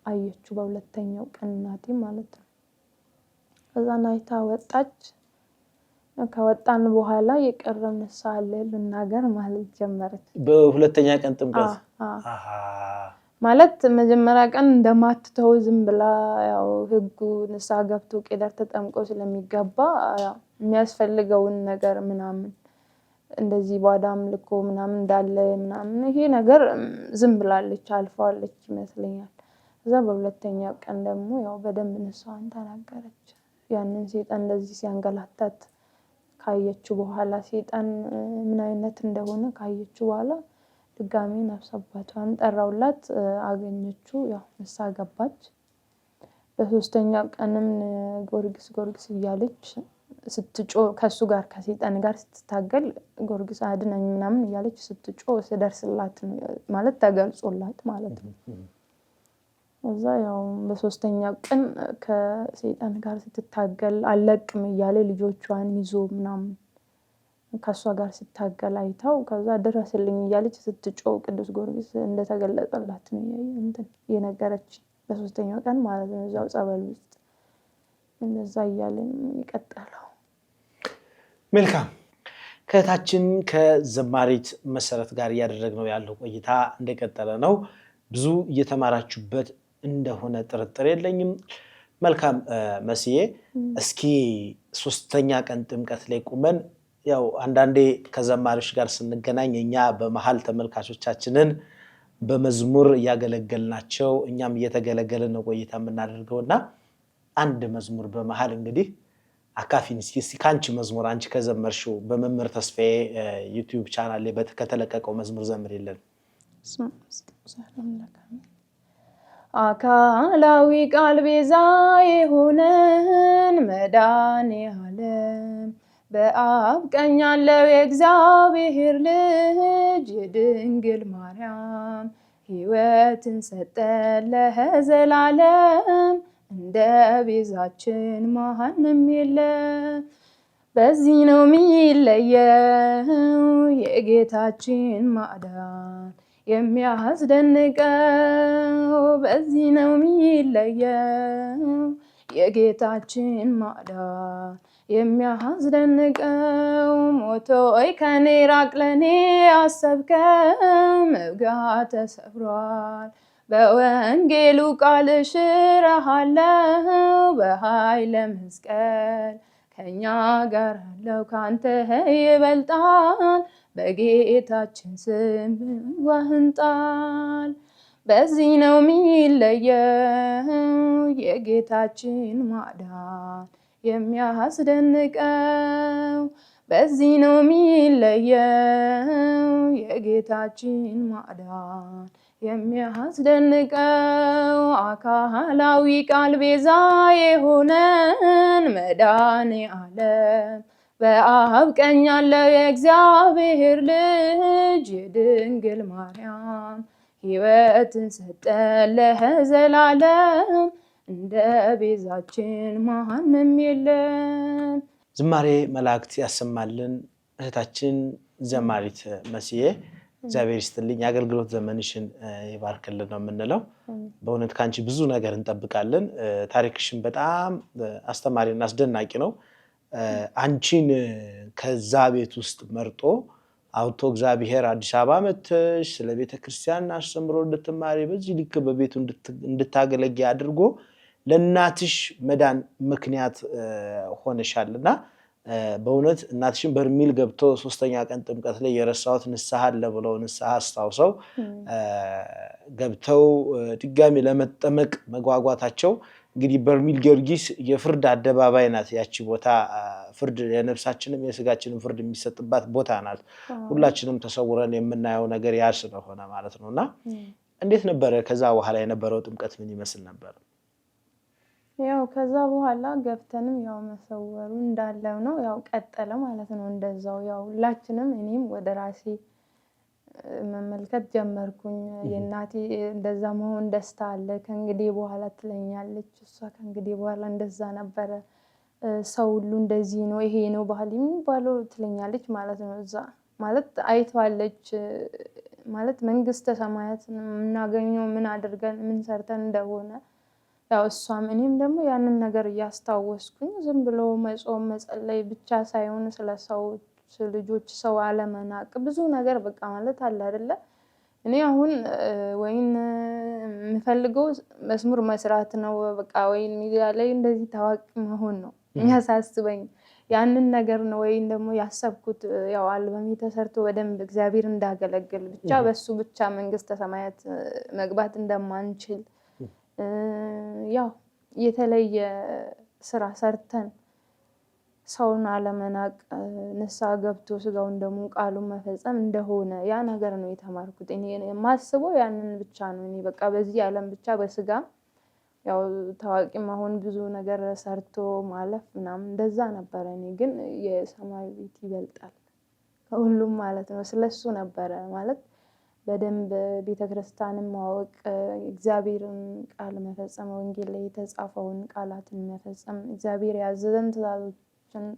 Speaker 1: አየችው በሁለተኛው ቀን እናቴ ማለት ነው። ከዛን አይታ ወጣች። ከወጣን በኋላ የቀረም ንስሐ ልናገር ማለት ጀመረች
Speaker 2: በሁለተኛ ቀን ጥምቀት
Speaker 1: ማለት መጀመሪያ ቀን እንደማትተው ዝም ብላ ያው ህጉ ንስሐ ገብቶ ቄደር ተጠምቆ ስለሚገባ ያው የሚያስፈልገውን ነገር ምናምን እንደዚህ ባዕድ አምልኮ ምናምን እንዳለ ምናምን ይሄ ነገር ዝም ብላለች አልፈዋለች ይመስለኛል። ከዛ በሁለተኛው ቀን ደግሞ ያው በደንብ ንስሐን ተናገረች። ያንን ሰይጣን እንደዚህ ሲያንገላታት ካየችው በኋላ ሰይጣን ምን አይነት እንደሆነ ካየችው በኋላ ድጋሚ ነፍስ አባቷን ጠራውላት አገኘችው ያው ንስሐ ገባች። በሶስተኛው ቀንም ጊዮርጊስ እያለች ስትጮህ ከሱ ጋር ከሰይጣን ጋር ስትታገል ጊዮርጊስ አድነኝ ምናምን እያለች ስትጮህ ስደርስላት ማለት ተገልጾላት ማለት ነው። እዛ ያው በሶስተኛው ቀን ከሰይጣን ጋር ስትታገል አለቅም እያለ ልጆቿን ይዞ ምናምን ከሷ ጋር ስትታገል አይታው ከዛ ድረስልኝ እያለች ስትጮህ ቅዱስ ጊዮርጊስ እንደተገለጸላት ነው የነገረች በሶስተኛው ቀን ማለት ነው። እዛው ጸበል ውስጥ እንደዛ እያለን ይቀጥላል።
Speaker 2: መልካም ከታችን ከዘማሪት መሰረት ጋር ያደረግነው ያለው ቆይታ እንደቀጠለ ነው። ብዙ እየተማራችሁበት እንደሆነ ጥርጥር የለኝም። መልካም መስዬ እስኪ ሶስተኛ ቀን ጥምቀት ላይ ቁመን ያው አንዳንዴ ከዘማሪዎች ጋር ስንገናኝ እኛ በመሃል ተመልካቾቻችንን በመዝሙር ያገለገልናቸው እኛም እየተገለገልን ነው ቆይታ የምናደርገውና አንድ መዝሙር በመሃል እንግዲህ አካፊን እስኪ ካንቺ መዝሙር አንቺ ከዘመርሽው በመምህር ተስፋዬ ዩቲዩብ ቻናል ላይ ከተለቀቀው መዝሙር ዘምሪልን።
Speaker 1: አካላዊ ቃል ቤዛ የሆነን መድኃኔዓለም በአብ ቀኝ ያለው የእግዚአብሔር ልጅ የድንግል ማርያም ሕይወትን ሰጠን ለዘላለም እንደ ቤዛችን ማንም የለም። በዚህ ነው የሚለየው የጌታችን ማዳን የሚያስደንቀው። በዚህ ነው የሚለየው የጌታችን ማዳን የሚያስደንቀው። ሞቶይ ከኔ ራቅ ለኔ አሰብከው መውጋት ተሰብሯል በወንጌሉ ቃል ሽረሃለው በኃይለ መስቀል ከኛ ጋር ያለው ካንተ ይበልጣል በጌታችን ስም ዋህንጣል። በዚህ ነው የሚለየው የጌታችን ማዳን የሚያስደንቀው። በዚህ ነው የሚለየው የጌታችን ማዳን የሚያስደንቀው። አካላዊ ቃል ቤዛ የሆነን መድኃኔዓለም በአብ ቀኝ ያለው የእግዚአብሔር ልጅ የድንግል ማርያም ሕይወትን ሰጠን ለዘላለም እንደ ቤዛችን ማንም የለም።
Speaker 2: ዝማሬ መላእክት ያሰማልን እህታችን ዘማሪት መስዬ እግዚአብሔር ይስጥልኝ የአገልግሎት ዘመንሽን ይባርክልን ነው የምንለው። በእውነት ካንቺ ብዙ ነገር እንጠብቃለን። ታሪክሽን በጣም አስተማሪና አስደናቂ ነው። አንቺን ከዛ ቤት ውስጥ መርጦ አውቶ እግዚአብሔር አዲስ አበባ መተሽ ስለ ቤተክርስቲያን አስተምሮ እንድትማሪ በዚህ ልክ በቤቱ እንድታገለጊ አድርጎ ለእናትሽ መዳን ምክንያት ሆነሻልና በእውነት እናትሽን በርሚል ገብቶ 3ኛ ቀን ጥምቀት ላይ የረሳሁት ንስሐ አለ ብለው ንስሐ አስታውሰው ገብተው ድጋሚ ለመጠመቅ መጓጓታቸው እንግዲህ በርሚል ጊዮርጊስ የፍርድ አደባባይ ናት። ያቺ ቦታ ፍርድ የነፍሳችንም የስጋችንም ፍርድ የሚሰጥባት ቦታ ናት። ሁላችንም ተሰውረን የምናየው ነገር ያ ስለሆነ ማለት ነውና እንዴት ነበረ ከዛ በኋላ የነበረው ጥምቀት ምን ይመስል ነበር?
Speaker 1: ያው ከዛ በኋላ ገብተንም ያው መሰወሩ እንዳለው ነው ያው ቀጠለ ማለት ነው። እንደዛው ያው ሁላችንም እኔም ወደ ራሴ መመልከት ጀመርኩኝ። የእናቴ እንደዛ መሆን ደስታ አለ ከእንግዲህ በኋላ ትለኛለች እሷ ከእንግዲህ በኋላ እንደዛ ነበረ ሰው ሁሉ እንደዚህ ነው ይሄ ነው ባህል የሚባለው ትለኛለች ማለት ነው። እዛ ማለት አይተዋለች ማለት መንግስተ ሰማያት የምናገኘው ምን አድርገን ምን ሰርተን እንደሆነ ያው እሷም እኔም ደግሞ ያንን ነገር እያስታወስኩኝ ዝም ብሎ መጾም መጸለይ ብቻ ሳይሆን ስለሰው ልጆች ሰው አለመናቅ ብዙ ነገር በቃ ማለት አለ አይደለ። እኔ አሁን ወይን የምፈልገው መዝሙር መስራት ነው በቃ ወይን ሚዲያ ላይ እንደዚህ ታዋቂ መሆን ነው የሚያሳስበኝ ያንን ነገር ነው። ወይን ደግሞ ያሰብኩት ያው አልበም ተሰርቶ በደንብ እግዚአብሔር እንዳገለግል ብቻ በሱ ብቻ መንግስተ ሰማያት መግባት እንደማንችል ያው የተለየ ስራ ሰርተን ሰውን አለመናቅ ንስሐ ገብቶ ስጋውን ደግሞ ቃሉን መፈጸም እንደሆነ ያ ነገር ነው የተማርኩት። እኔ የማስበው ያንን ብቻ ነው። እኔ በቃ በዚህ ዓለም ብቻ በስጋ ያው ታዋቂ መሆን ብዙ ነገር ሰርቶ ማለፍ ምናምን እንደዛ ነበረ። እኔ ግን የሰማይ ቤት ይበልጣል ከሁሉም ማለት ነው። ስለሱ ነበረ ማለት በደንብ ቤተክርስቲያንን ማወቅ እግዚአብሔርን ቃል መፈጸም ወንጌል ላይ የተጻፈውን ቃላትን መፈጸም እግዚአብሔር ያዘዘን ትእዛዞችን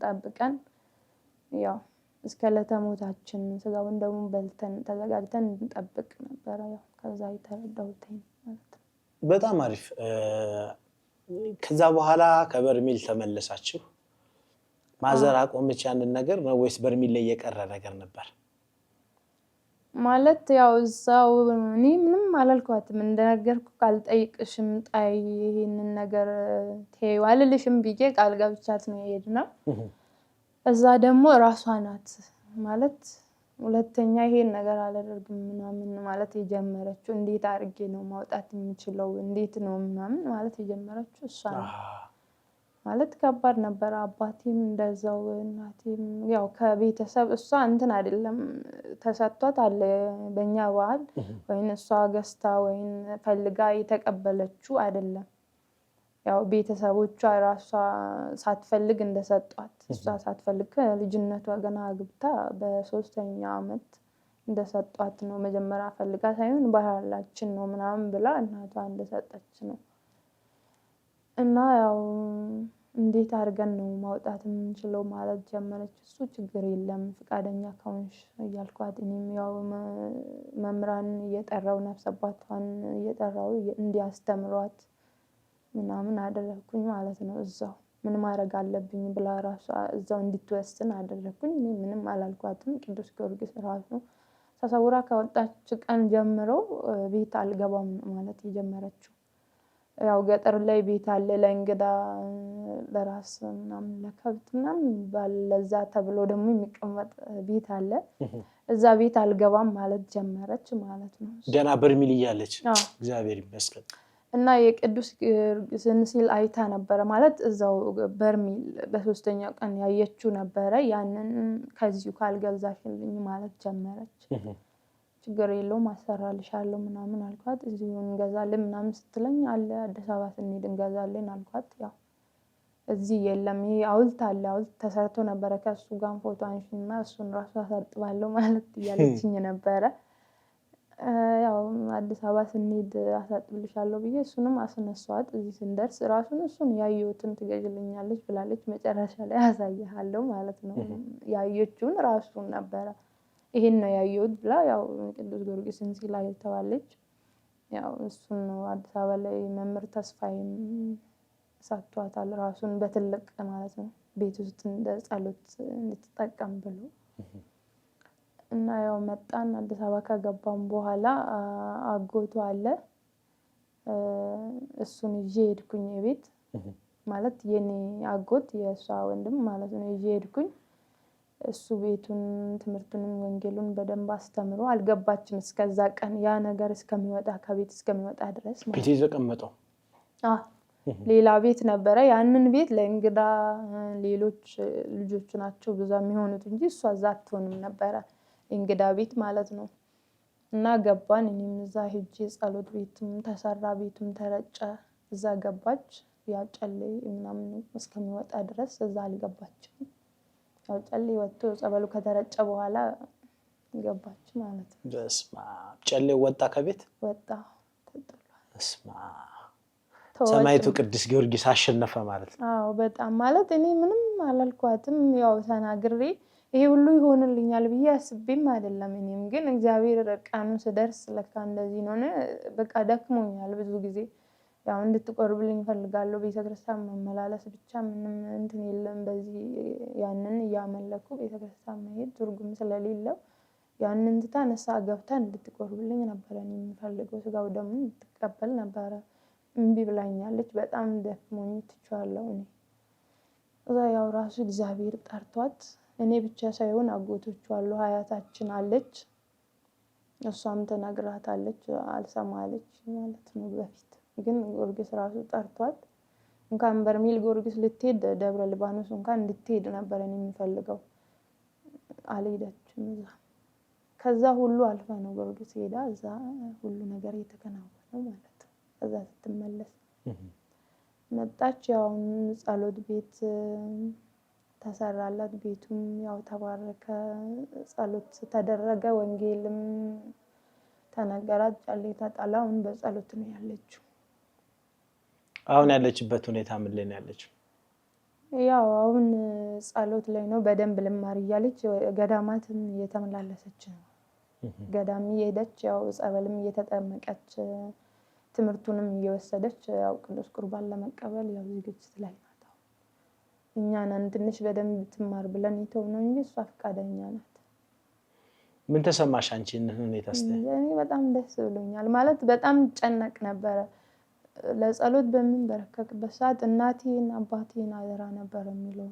Speaker 1: ጠብቀን ያው እስከ ለተሞታችን ስጋውን ደግሞ በልተን ተዘጋጅተን እንጠብቅ ነበረ። ያው ከዛ የተረዳሁት ማለት ነው።
Speaker 2: በጣም አሪፍ። ከዛ በኋላ ከበርሚል ተመለሳችሁ? ማዘር አቆመች ያንን ነገር ነው ወይስ በርሚል ላይ የቀረ ነገር ነበር?
Speaker 1: ማለት ያው እዛው እኔ ምንም አላልኳትም እንደነገርኩ ካልጠይቅሽም ጣይ ይሄንን ነገር ተይው አልልሽም ብዬ ቃል ገብቻት ነው የሄድነው። እዛ ደግሞ ራሷ ናት ማለት ሁለተኛ ይሄን ነገር አላደርግም ምናምን ማለት የጀመረችው እንዴት አድርጌ ነው ማውጣት የምችለው እንዴት ነው ምናምን ማለት የጀመረችው እሷ ናት። ማለት ከባድ ነበር። አባቴም እንደዛው እናቴም ያው ከቤተሰብ እሷ እንትን አይደለም ተሰጥቷት አለ በእኛ ባህል ወይን እሷ ገዝታ ወይን ፈልጋ የተቀበለችው አይደለም። ያው ቤተሰቦቿ ራሷ ሳትፈልግ እንደሰጧት እሷ ሳትፈልግ ልጅነቷ ገና አግብታ በ3ኛ አመት እንደሰጧት ነው። መጀመሪያ ፈልጋ ሳይሆን ባህላችን ነው ምናምን ብላ እናቷ እንደሰጠች ነው። እና ያው እንዴት አድርገን ነው ማውጣት የምንችለው ማለት ጀመረች። እሱ ችግር የለም ፍቃደኛ ከሆንሽ እያልኳት እኔም ያው መምህራን እየጠራው ነፍስ አባቷን እየጠራው እንዲያስተምሯት ምናምን አደረኩኝ ማለት ነው። እዛው ምን ማድረግ አለብኝ ብላ ራሷ እዛው እንድትወስን አደረኩኝ። እኔ ምንም አላልኳትም። ቅዱስ ጊዮርጊስ ራሱ ተሰውራ ከወጣች ቀን ጀምሮ ቤት አልገባም ማለት የጀመረችው ያው ገጠር ላይ ቤት አለ ለእንግዳ ለራስ ምናምን ለከብት ምናምን ባለዛ ተብሎ ደግሞ የሚቀመጥ ቤት አለ። እዛ ቤት አልገባም ማለት ጀመረች ማለት ነው።
Speaker 2: ገና በርሚል እያለች እግዚአብሔር ይመስገን።
Speaker 1: እና የቅዱስ ጊዮርጊስን ሲል አይታ ነበረ ማለት እዛው በርሚል በ3ኛው ቀን ያየችው ነበረ። ያንን ከዚሁ ካልገዛሽልኝ ማለት ጀመረች። ችግር የለውም አሰራልሻለሁ ምናምን አልኳት። እዚሁ እንገዛለን ምናምን ስትለኝ አለ አዲስ አበባ ስንሄድ እንገዛለን አልኳት። ያው እዚህ የለም ይሄ ሐውልት አለ ሐውልት ተሰርቶ ነበረ ከሱ ጋር ፎቶ አንሺና እሱን ራሱ አሳጥባለሁ ማለት እያለችኝ ነበረ። ያው አዲስ አበባ ስንሄድ አሳጥብልሻለሁ ብዬ እሱንም አስነሳኋት። እዚህ ስንደርስ ራሱን እሱን ያየሁትን ትገዥልኛለች ብላለች። መጨረሻ ላይ አሳይሃለሁ ማለት ነው። ያየችውን ራሱን ነበረ ይሄን ነው ያየሁት ብላ ያው ቅዱስ ጊዮርጊስን ሲል አይተዋለች። ያው እሱን ነው አዲስ አበባ ላይ መምህር ተስፋዬም ሰጥቷታል ራሱን በትልቅ ማለት ነው ቤት ውስጥ እንደ ጸሎት እንድትጠቀም ብሎ እና ያው መጣን። አዲስ አበባ ከገባን በኋላ አጎቱ አለ እሱን ይዤ ሄድኩኝ ቤት ማለት የኔ አጎት የእሷ ወንድም ማለት ነው ይዤ ሄድኩኝ። እሱ ቤቱን ትምህርቱንም ወንጌሉን በደንብ አስተምሮ አልገባችም እስከዛ ቀን ያ ነገር እስከሚወጣ ከቤት እስከሚወጣ ድረስ ማለት
Speaker 2: ቤት የተቀመጠው
Speaker 1: ሌላ ቤት ነበረ። ያንን ቤት ለእንግዳ ሌሎች ልጆች ናቸው ብዙ የሚሆኑት እንጂ እሷ እዛ አትሆንም ነበረ እንግዳ ቤት ማለት ነው። እና ገባን እኔም እዛ ሄጄ ጸሎት ቤትም ተሰራ ቤቱም ተረጨ እዛ ገባች። ያ ጨሌ ምናምን እስከሚወጣ ድረስ እዛ አልገባችም። ያው ጨሌ ወጥቶ ጸበሉ ከተረጨ በኋላ ገባች ማለት ነው።
Speaker 2: በስመ አብ ጨሌ ወጣ ከቤት
Speaker 1: ወጣ ተጥሏል።
Speaker 2: በስመ አብ ሰማዕቱ ቅዱስ ጊዮርጊስ አሸነፈ ማለት ነው።
Speaker 1: አዎ በጣም ማለት እኔ ምንም አላልኳትም ያው ተናግሬ ይሄ ሁሉ ይሆንልኛል ብዬ አስቤም አይደለም። እኔም ግን እግዚአብሔር ቀኑ ሲደርስ ለካ እንደዚህ ነው በቃ ደክሞኛል ብዙ ጊዜ ያው እንድትቆርብልኝ ፈልጋለሁ። ቤተክርስቲያን መመላለስ ብቻ ምንም እንትን የለም በዚህ ያንን ያመለኩ ቤተክርስቲያን መሄድ ትርጉም ስለሌለው ያንን ትታ ንስሐ ገብታ እንድትቆርብልኝ ነበር እኔ የምፈልገው። ስጋው ደግሞ እንድትቀበል ነበር። እምቢ ብላኛለች። በጣም ደክሞኝ ትቼዋለሁ እኔ እዛ ያው ራሱ እግዚአብሔር ጠርቷት እኔ ብቻ ሳይሆን አጎቶቿ አሉ ሀያታችን አለች እሷም ተናግራታለች አልሰማለች ማለት ነው። በፊት ግን ጊዮርጊስ ራሱ ጠርቷት እንኳን በርሜል ጊዮርጊስ ልትሄድ ደብረ ሊባኖስ እንኳን እንድትሄድ ነበር እኔ የምፈልገው አልሄደችም። እዛ ከዛ ሁሉ አልፋ ነው ጊዮርጊስ ሄዳ እዛ ሁሉ ነገር የተከናወነው ማለት ነው። ከዛ ስትመለስ መጣች። ያው ጸሎት ቤት ተሰራላት ቤቱም ያው ተባረከ ጸሎት ተደረገ ወንጌልም ተነገራት ጨሌ ተጣላ። አሁን በጸሎት ነው ያለችው።
Speaker 2: አሁን ያለችበት ሁኔታ ምን ላይ ነው ያለችው?
Speaker 1: ያው አሁን ጸሎት ላይ ነው በደንብ ልማር እያለች ገዳማትን እየተመላለሰች ነው። ገዳም እየሄደች ያው ጸበልም እየተጠመቀች ትምህርቱንም እየወሰደች ያው ቅዱስ ቁርባን ለመቀበል ያው ዝግጅት ላይ ናት። እኛን ትንሽ በደንብ ትማር ብለን የተውነው እንጂ እሷ ፈቃደኛ ናት።
Speaker 2: ምን ተሰማሽ አንቺ ሁኔታ ስታይ?
Speaker 1: እኔ በጣም ደስ ብሎኛል ማለት በጣም ጨነቅ ነበረ። ለጸሎት በምንበረከክበት ሰዓት እናቴን አባቴን አደራ ነበር የሚለው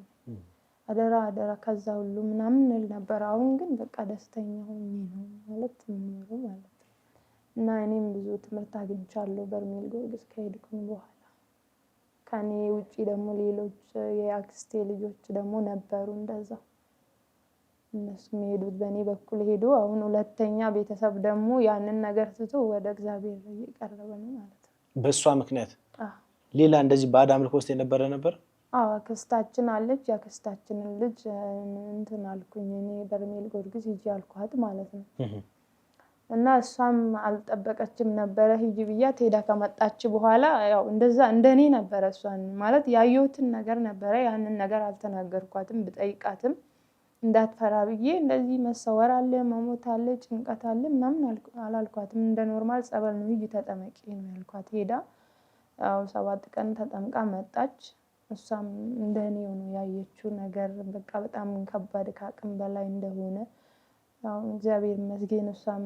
Speaker 1: አደራ አደራ ከዛ ሁሉ ምናምን እል ነበር። አሁን ግን በቃ ደስተኛ ሆኜ ነው ማለት የምኖረው ማለት ነው። እና እኔም ብዙ ትምህርት አግኝቻለሁ በርሜል ጊዮርጊስ ከሄድኩኝ በኋላ። ከኔ ውጪ ደግሞ ሌሎች የአክስቴ ልጆች ደግሞ ነበሩ እንደዛው እነሱም የሄዱት በእኔ በኩል ሄዱ። አሁን ሁለተኛ ቤተሰብ ደግሞ ያንን ነገር ትቶ ወደ እግዚአብሔር እየቀረበ ነው ማለት ነው።
Speaker 2: በእሷ ምክንያት ሌላ እንደዚህ ባዕድ አምልኮ ውስጥ የነበረ ነበር?
Speaker 1: አዎ አክስታችን አለች። የአክስታችንን ልጅ እንትን አልኩኝ እኔ በርሜል ጊዮርጊስ ሂጂ አልኳት ማለት ነው። እና እሷም አልጠበቀችም ነበረ ሂጂ ብያት ሄዳ ከመጣች በኋላ ያው እንደዛ እንደኔ ነበረ እሷን ማለት ያየሁትን ነገር ነበረ ያንን ነገር አልተናገርኳትም። ብጠይቃትም እንዳትፈራ ብዬ እንደዚህ መሰወር አለ መሞት አለ ጭንቀት አለ ምናምን አላልኳትም። እንደ ኖርማል ጸበል ነው ሂጂ ተጠመቂ ነው ያልኳት። ሄዳ ያው 7 ቀን ተጠምቃ መጣች። እሷም እንደኔው ነው ያየችው ነገር በቃ በጣም ከባድ ከአቅም በላይ እንደሆነ ያው እግዚአብሔር ይመስገን። እሷም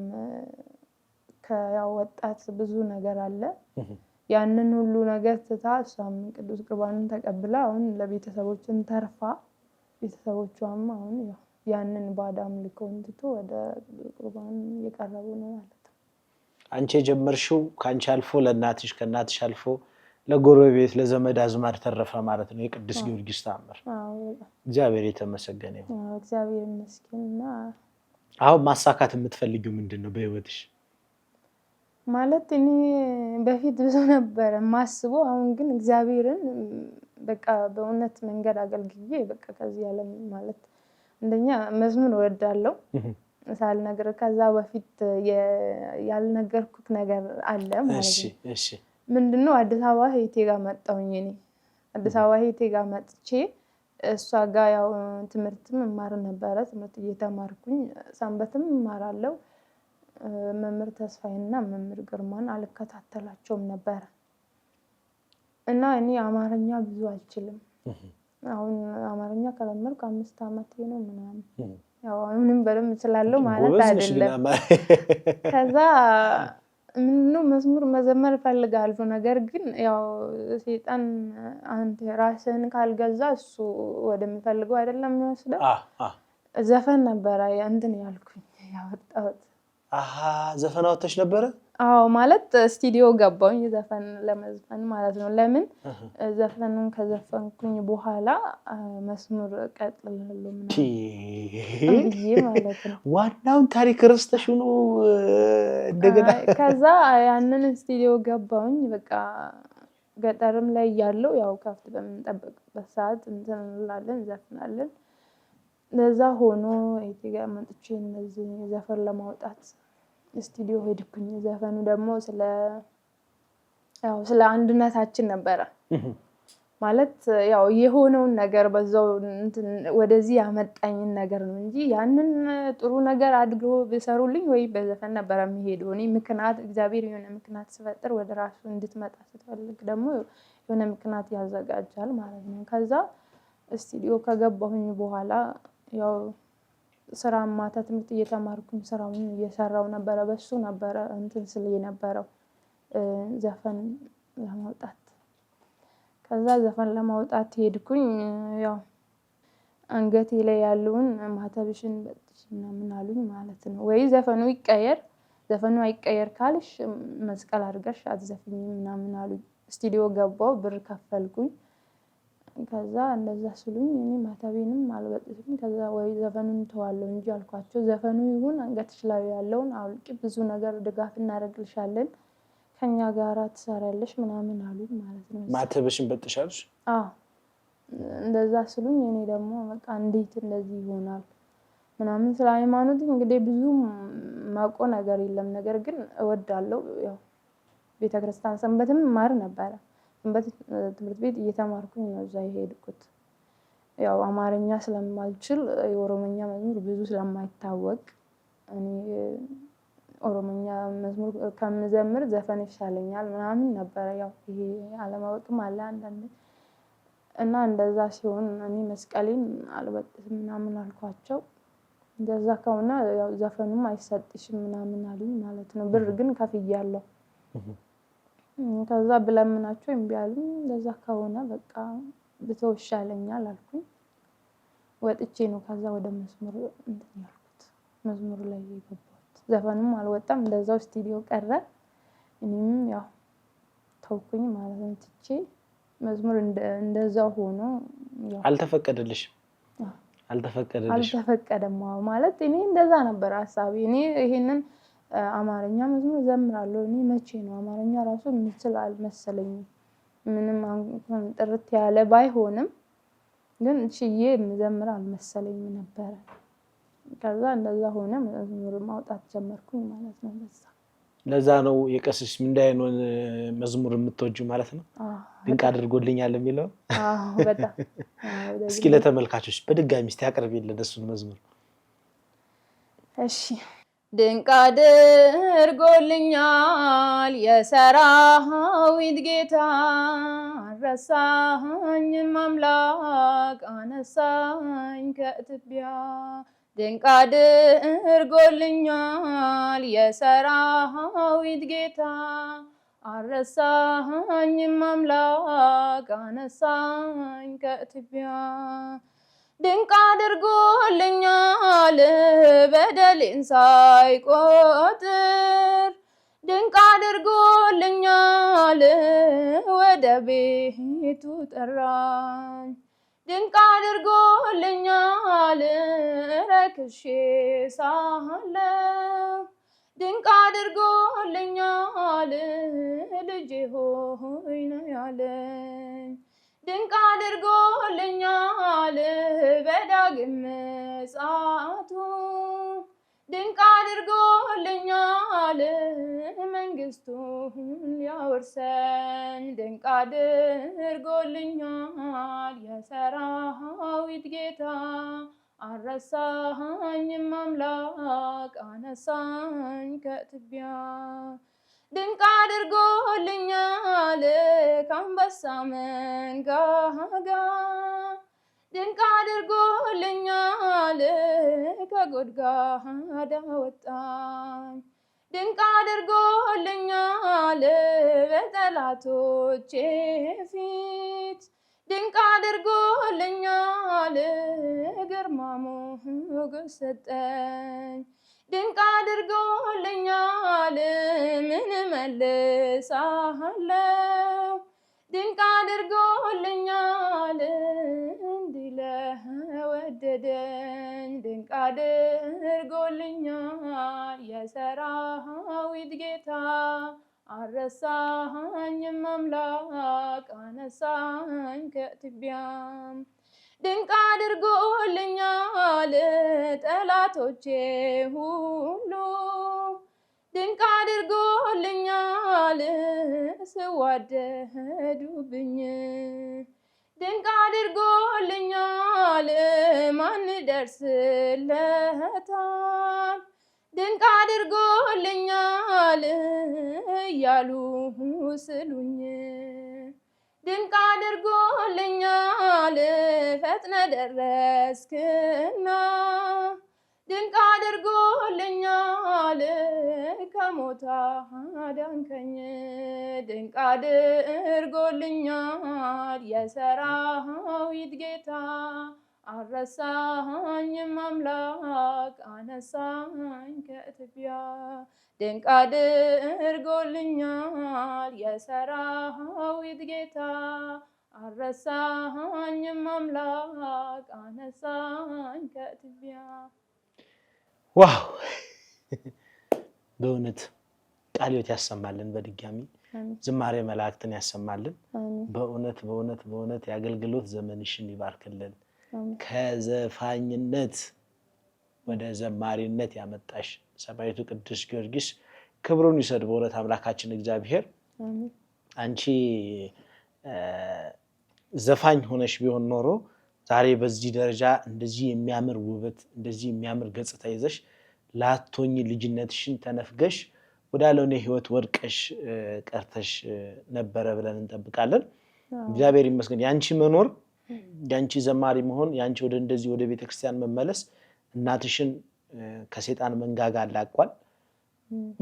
Speaker 1: ከያው ወጣት ብዙ ነገር አለ ያንን ሁሉ ነገር ትታ እሷም ቅዱስ ቁርባንን ተቀብላ አሁን ለቤተሰቦችን ተርፋ ቤተሰቦቿም አሁን ያንን ባዕድ አምልኮን ትቶ ወደ ቅዱስ ቁርባን እየቀረቡ ነው ማለት ነው።
Speaker 2: አንቺ የጀመርሽው ካንቺ አልፎ ለእናትሽ ከእናትሽ አልፎ ለጎረቤት ለዘመድ አዝማድ ተረፈ ማለት ነው የቅዱስ ጊዮርጊስ ተአምር። እግዚአብሔር የተመሰገነ ይሁን።
Speaker 1: እግዚአብሔር ይመስገንና
Speaker 2: አሁን ማሳካት የምትፈልጊው ምንድነው በህይወትሽ?
Speaker 1: ማለት እኔ በፊት ብዙ ነበር ማስበው አሁን ግን እግዚአብሔርን በቃ በእውነት መንገድ አገልግዬ በቃ ከዚህ ዓለም ማለት እንደኛ መዝሙር እወዳለሁ ሳልነግር ከዛ በፊት ያልነገርኩት ነገር አለ ማለት ነው።
Speaker 2: እሺ
Speaker 1: ምንድነው አዲስ አበባ ሄቴ ጋር መጣሁኝ። እኔ አዲስ አበባ ሄቴ ጋር መጥቼ እሷ ጋር ያው ትምህርትም እማር ነበረ። ትምህርት እየተማርኩኝ ሰንበትም እማራለሁ። መምህር ተስፋዬና መምህር ግርማን አልከታተላቸውም ነበር እና እኔ አማርኛ ብዙ አልችልም። አሁን አማርኛ ከለመድኩ 5 አመቴ ነው ምናምን ያው አሁንም በደንብ እችላለሁ ማለት አይደለም። ከዛ ምንድነው መዝሙር መዘመር እፈልጋለሁ። ነገር ግን ያው ሰይጣን አንተ ራስህን ካልገዛ እሱ ወደሚፈልገው አይደለም የሚወስደው። ዘፈን ነበረ እንትን ያልኩኝ ያወጣሁት።
Speaker 2: ዘፈን አወጣሽ ነበረ?
Speaker 1: አዎ ማለት ስቱዲዮ ገባሁኝ ዘፈን ለመዝፈን ማለት ነው። ለምን ዘፈኑን ከዘፈንኩኝ በኋላ መስሙር ቀጥላለሁ ምናምን ማለት ነው።
Speaker 2: ዋናውን ታሪክ ረስተሽ ነው እንደገና።
Speaker 1: ከዛ ያንን ስቱዲዮ ገባሁኝ። በቃ ገጠርም ላይ ያለው ያው ከፍት በምንጠብቅበት ሰዓት እንትን እንላለን ዘፍናለን። ለዛ ሆኖ እዚህ ጋር መጥቼ እነዚህ ዘፈን ለማውጣት ስቱዲዮ ሄድኩኝ። ዘፈኑ ደግሞ ስለ አንድነታችን ነበረ። ማለት ያው የሆነውን ነገር በዛው ወደዚህ ያመጣኝን ነገር ነው እንጂ ያንን ጥሩ ነገር አድርገው ቢሰሩልኝ ወይ በዘፈን ነበር የሚሄደው። እኔ ምክንያት እግዚአብሔር የሆነ ምክንያት ሲፈጥር ወደ ራሱ እንድትመጣ ስትፈልግ ደግሞ የሆነ ምክንያት ያዘጋጃል ማለት ነው። ከዛ ስቱዲዮ ከገባሁኝ በኋላ ያው ስራ ማታ ትምህርት እየተማርኩኝ ስራውን እየሰራው ነበረ። በሱ ነበረ እንትን ስል የነበረው ዘፈን ለማውጣት። ከዛ ዘፈን ለማውጣት ሄድኩኝ። ያው አንገቴ ላይ ያለውን ማተብሽን በጥሽ ምናምን አሉኝ ማለት ነው። ወይ ዘፈኑ ይቀየር፣ ዘፈኑ አይቀየር ካልሽ መስቀል አድርገሽ አትዘፍኚም ምናምን አሉኝ። ስቱዲዮ ገባው፣ ብር ከፈልኩኝ። ከዛ እንደዛ ስሉኝ እኔ ማተቤንም አልበጥስም። ከዛ ወይ ዘፈኑን ተዋለው እንጂ አልኳቸው። ዘፈኑ ይሁን አንገትሽ ላይ ያለውን አውልቂ፣ ብዙ ነገር ድጋፍ እናደርግልሻለን፣ ከኛ ጋር ትሰራለሽ ምናምን አሉኝ ማለት ነው።
Speaker 2: ማተብሽን በጥሻለሽ?
Speaker 1: እንደዛ ስሉኝ እኔ ደግሞ በቃ እንዴት እንደዚህ ይሆናል ምናምን። ስለ ሃይማኖት እንግዲህ ብዙ ማውቀው ነገር የለም። ነገር ግን እወዳለሁ። ያው ቤተክርስቲያን ሰንበትም ማር ነበረ። ሰንበት ትምህርት ቤት እየተማርኩኝ ነው እዛ የሄድኩት። ያው አማርኛ ስለማልችል የኦሮሞኛ መዝሙር ብዙ ስለማይታወቅ እኔ ኦሮሞኛ መዝሙር ከምዘምር ዘፈን ይሻለኛል ምናምን ነበረ። ያው ይሄ አለማወቅም አለ አንዳንዴ። እና እንደዛ ሲሆን እኔ መስቀሌን አልበጥስም ምናምን አልኳቸው። እንደዛ ከሆነ ያው ዘፈኑም አይሰጥሽም ምናምን አሉኝ ማለት ነው። ብር ግን ከፍያለሁ። ከዛ ብለምናቸው እምቢ አሉኝ። እንደዛ ከሆነ በቃ ብተው ይሻለኛል አልኩኝ። ወጥቼ ነው ከዛ ወደ መስመር እንትን ያልኩት። መዝሙር ላይ የገባሁት። ዘፈኑም አልወጣም፣ እንደዛው ስቱዲዮ ቀረ። እኔም ያው ተውኩኝ ማለት ነው። ትቼ መዝሙር እንደዛው ሆኖ
Speaker 2: ያው አልተፈቀደልሽም?
Speaker 1: አልተፈቀደም ማለት እኔ እንደዛ ነበር ሐሳቤ። እኔ ይሄንን አማርኛ መዝሙር ዘምራለሁ። እኔ መቼ ነው አማርኛ ራሱ ምችል አልመሰለኝም። ምንም እንኳን ጥርት ያለ ባይሆንም ግን ችዬ መዘምር አልመሰለኝም ነበር። ከዛ እንደዛ ሆነ መዝሙር ማውጣት ጀመርኩኝ ማለት ነው።
Speaker 2: ለዛ ነው የቀስሽ እንዳይሆን መዝሙር የምትወጂው ማለት ነው። ድንቅ አድርጎልኛል የሚለው
Speaker 1: በጣም
Speaker 2: እስኪ ለተመልካቾች በድጋሚ እስቲ አቅርቢልን እሱን መዝሙር።
Speaker 1: እሺ። ድንቅ አድርጎልኛል የሰራዊት ጌታ፣ አልረሳኝም አምላክ አነሳኝ ከትቢያ። ድንቅ አድርጎልኛል የሰራዊት ጌታ፣ አልረሳኝም አምላክ አነሳኝ ከትቢያ። ድንቅ አድርጎልኛል በደሌን ሳይቆጥር፣ ድንቅ አድርጎልኛል ወደ ቤቱ ጠራኝ። ድንቅ አድርጎልኛል ረክሼ ሳለሁ፣ ድንቅ አድርጎልኛል ልጄ ሆይ ነው ያለኝ። ድንቅ አድርጎልኛል በዳግም ምጽአቱ፣ ድንቅ አድርጎልኛል መንግስቱን ሊያወርሰኝ። ድንቅ አድርጎልኛል የሰራዊት ጌታ፣ አልረሳኝም አምላክ አነሳኝ ከትቢያ። ድንቅ አድርጎልኛል ከአንበሳ መንጋጋ፣ ድንቅ አድርጎልኛል ከጎድጓዳ ወጣኝ። ድንቅ አድርጎልኛል በጠላቶቼ ፊት ድንቅ አድርጎልኛል ግርማ ሞገስ ሰጠኝ ድንቅ አድርጎልኛል ምን መልሳለሁ ድንቅ አድርጎልኛል እንዲለወደደኝ ድንቅ አድርጎልኛል የሰራዊት ጌታ አረሳኸኝም አምላክ አነሳኝ ከትቢያም ድንቅ አድርጎልኛል ጠላቶቼ ሁሉ ድንቅ አድርጎልኛል ስዋደዱብኝ ድንቅ አድርጎልኛል ማን ደርስለታል ድንቅ አድርጎልኛል እያሉ ስሉኝ ድንቅ አድርጎልኛል ፈጥነ ደረስክና ድንቅ አድርጎልኛል ከሞት አዳንከኝ ድንቅ አድርጎልኛል የሰራዊት ጌታ አረሳኸኝም አምላክ አነሳኝ ከትቢያ ድንቅ አድርጎልኛል የሰራዊት ጌታ አረሳኸኝም አምላክ አነሳኝ ከትቢያ
Speaker 2: ዋው በእውነት ቃል ሕይወት ያሰማልን በድጋሚ ዝማሬ መላእክትን ያሰማልን በእውነት በእውነት በእውነት የአገልግሎት ዘመንሽን ይባርክልን ከዘፋኝነት ወደ ዘማሪነት ያመጣሽ ሰማዕቱ ቅዱስ ጊዮርጊስ ክብሩን ይሰድ በእውነት አምላካችን እግዚአብሔር አንቺ ዘፋኝ ሆነሽ ቢሆን ኖሮ ዛሬ በዚህ ደረጃ እንደዚህ የሚያምር ውበት እንደዚህ የሚያምር ገጽታ ይዘሽ ላቶኝ ልጅነትሽን ተነፍገሽ ወዳለውን ህይወት ወርቀሽ ቀርተሽ ነበር ብለን እንጠብቃለን እግዚአብሔር ይመስገን ያንቺ መኖር ያንቺ ዘማሪ መሆን ያንቺ ወደ እንደዚህ ወደ ቤተክርስቲያን መመለስ እናትሽን ከሰይጣን መንጋጋ አላቋል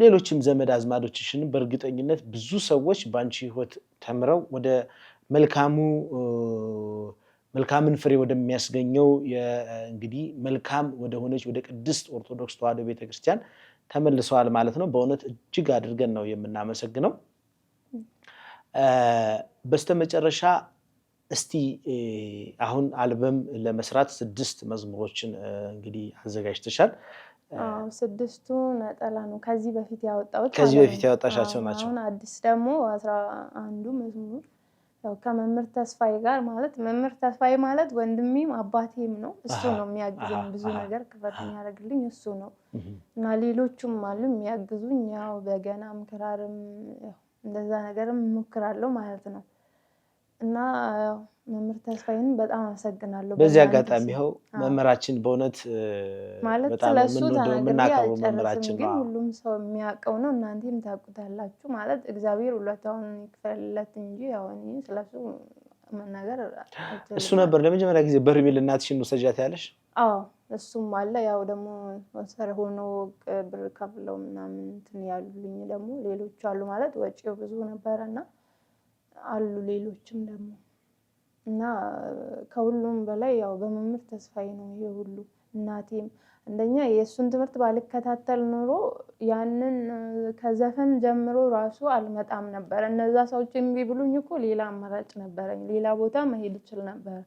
Speaker 2: ሌሎችም ዘመድ አዝማዶችሽን በእርግጠኝነት ብዙ ሰዎች ባንቺ ህይወት ተምረው ወደ መልካምን ፍሬ ወደሚያስገኘው እንግዲህ መልካም ወደ ሆነች ወደ ቅድስት ኦርቶዶክስ ተዋሕዶ ቤተክርስቲያን ተመልሰዋል ማለት ነው በእውነት እጅግ አድርገን ነው የምናመሰግነው በስተመጨረሻ እስቲ አሁን አልበም ለመስራት 6 መዝሙሮችን እንግዲህ አዘጋጅተሻል
Speaker 1: ስድስቱ ነጠላ ነው ከዚህ በፊት
Speaker 2: ያወጣሻቸው ናቸው
Speaker 1: አሁን አዲስ ደግሞ 11ዱ መዝሙር ያው ከመምህር ተስፋዬ ጋር ማለት መምህር ተስፋዬ ማለት ወንድሜም አባቴም ነው እሱ ነው የሚያግዘኝ ብዙ ነገር ክፈት የሚያደርግልኝ እሱ ነው እና ሌሎችም አሉ የሚያግዙኝ ያው በገናም ክራርም እንደዛ ነገርም ሞክራለሁ ማለት ነው እና መምህር ተስፋዬን በጣም አመሰግናለሁ
Speaker 2: በዚህ አጋጣሚ ይኸው መምህራችን በእውነት በጣም ምንናቀው መምህራችን ነው
Speaker 1: ሁሉም ሰው የሚያውቀው ነው እናንተም ታውቁታላችሁ ማለት እግዚአብሔር ሁለታውን ይክፈልለት እንጂ ያው እኔ ስለሱ መናገር
Speaker 2: እሱ ነበር ለመጀመሪያ ጊዜ በርሜል እናትሽን ወሰጃት ያለሽ
Speaker 1: እሱም አለ ያው ደግሞ ወሰረ ሆኖ ብር ከፍለው ምናምን እንትን ያሉልኝ ደግሞ ሌሎች አሉ ማለት ወጪው ብዙ ነበርና አሉ ሌሎችም ደግሞ እና ከሁሉም በላይ ያው በመምህር ተስፋዬ ነው ይሄ ሁሉ እናቴም እንደኛ የሱን ትምህርት ባልከታተል ኖሮ ያንን ከዘፈን ጀምሮ ራሱ አልመጣም ነበር እነዛ ሰዎች ቢብሉኝ እኮ ሌላ አማራጭ ነበረኝ ሌላ ቦታ መሄድ ይችላል ነበር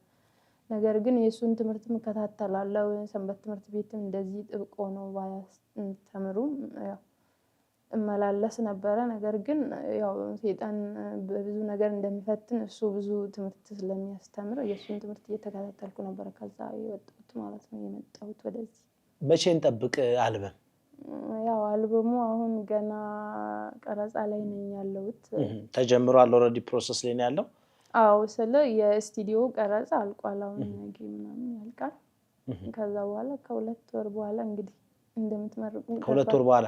Speaker 1: ነገር ግን የሱን ትምህርት መከታተላለሁ ሰንበት ትምህርት ቤትም እንደዚህ ጥብቆ ነው ባያስተምሩም ያው እመላለስ ነበር ነገር ግን ያው ሰይጣን በብዙ ነገር እንደሚፈትን እሱ ብዙ ትምህርት ስለሚያስተምር የሱን ትምህርት እየተከታተልኩ ነበር ከዛ የወጣሁት ማለት ነው የመጣሁት ወደዚህ
Speaker 2: መቼ እንጠብቅ አልበም
Speaker 1: ያው አልበሙ አሁን ገና ቀረጻ ላይ ነኝ ያለሁት
Speaker 2: ተጀምሯል ኦሬዲ ፕሮሰስ ላይ ነው ያለው
Speaker 1: ስለ የስቱዲዮ ቀረጻ አልቋል አሁን ነገ ምናምን ያልቃል ከዛ በኋላ ከሁለት ወር በኋላ እንግዲህ እንደምትመርቁ
Speaker 2: ከሁለት ወር በኋላ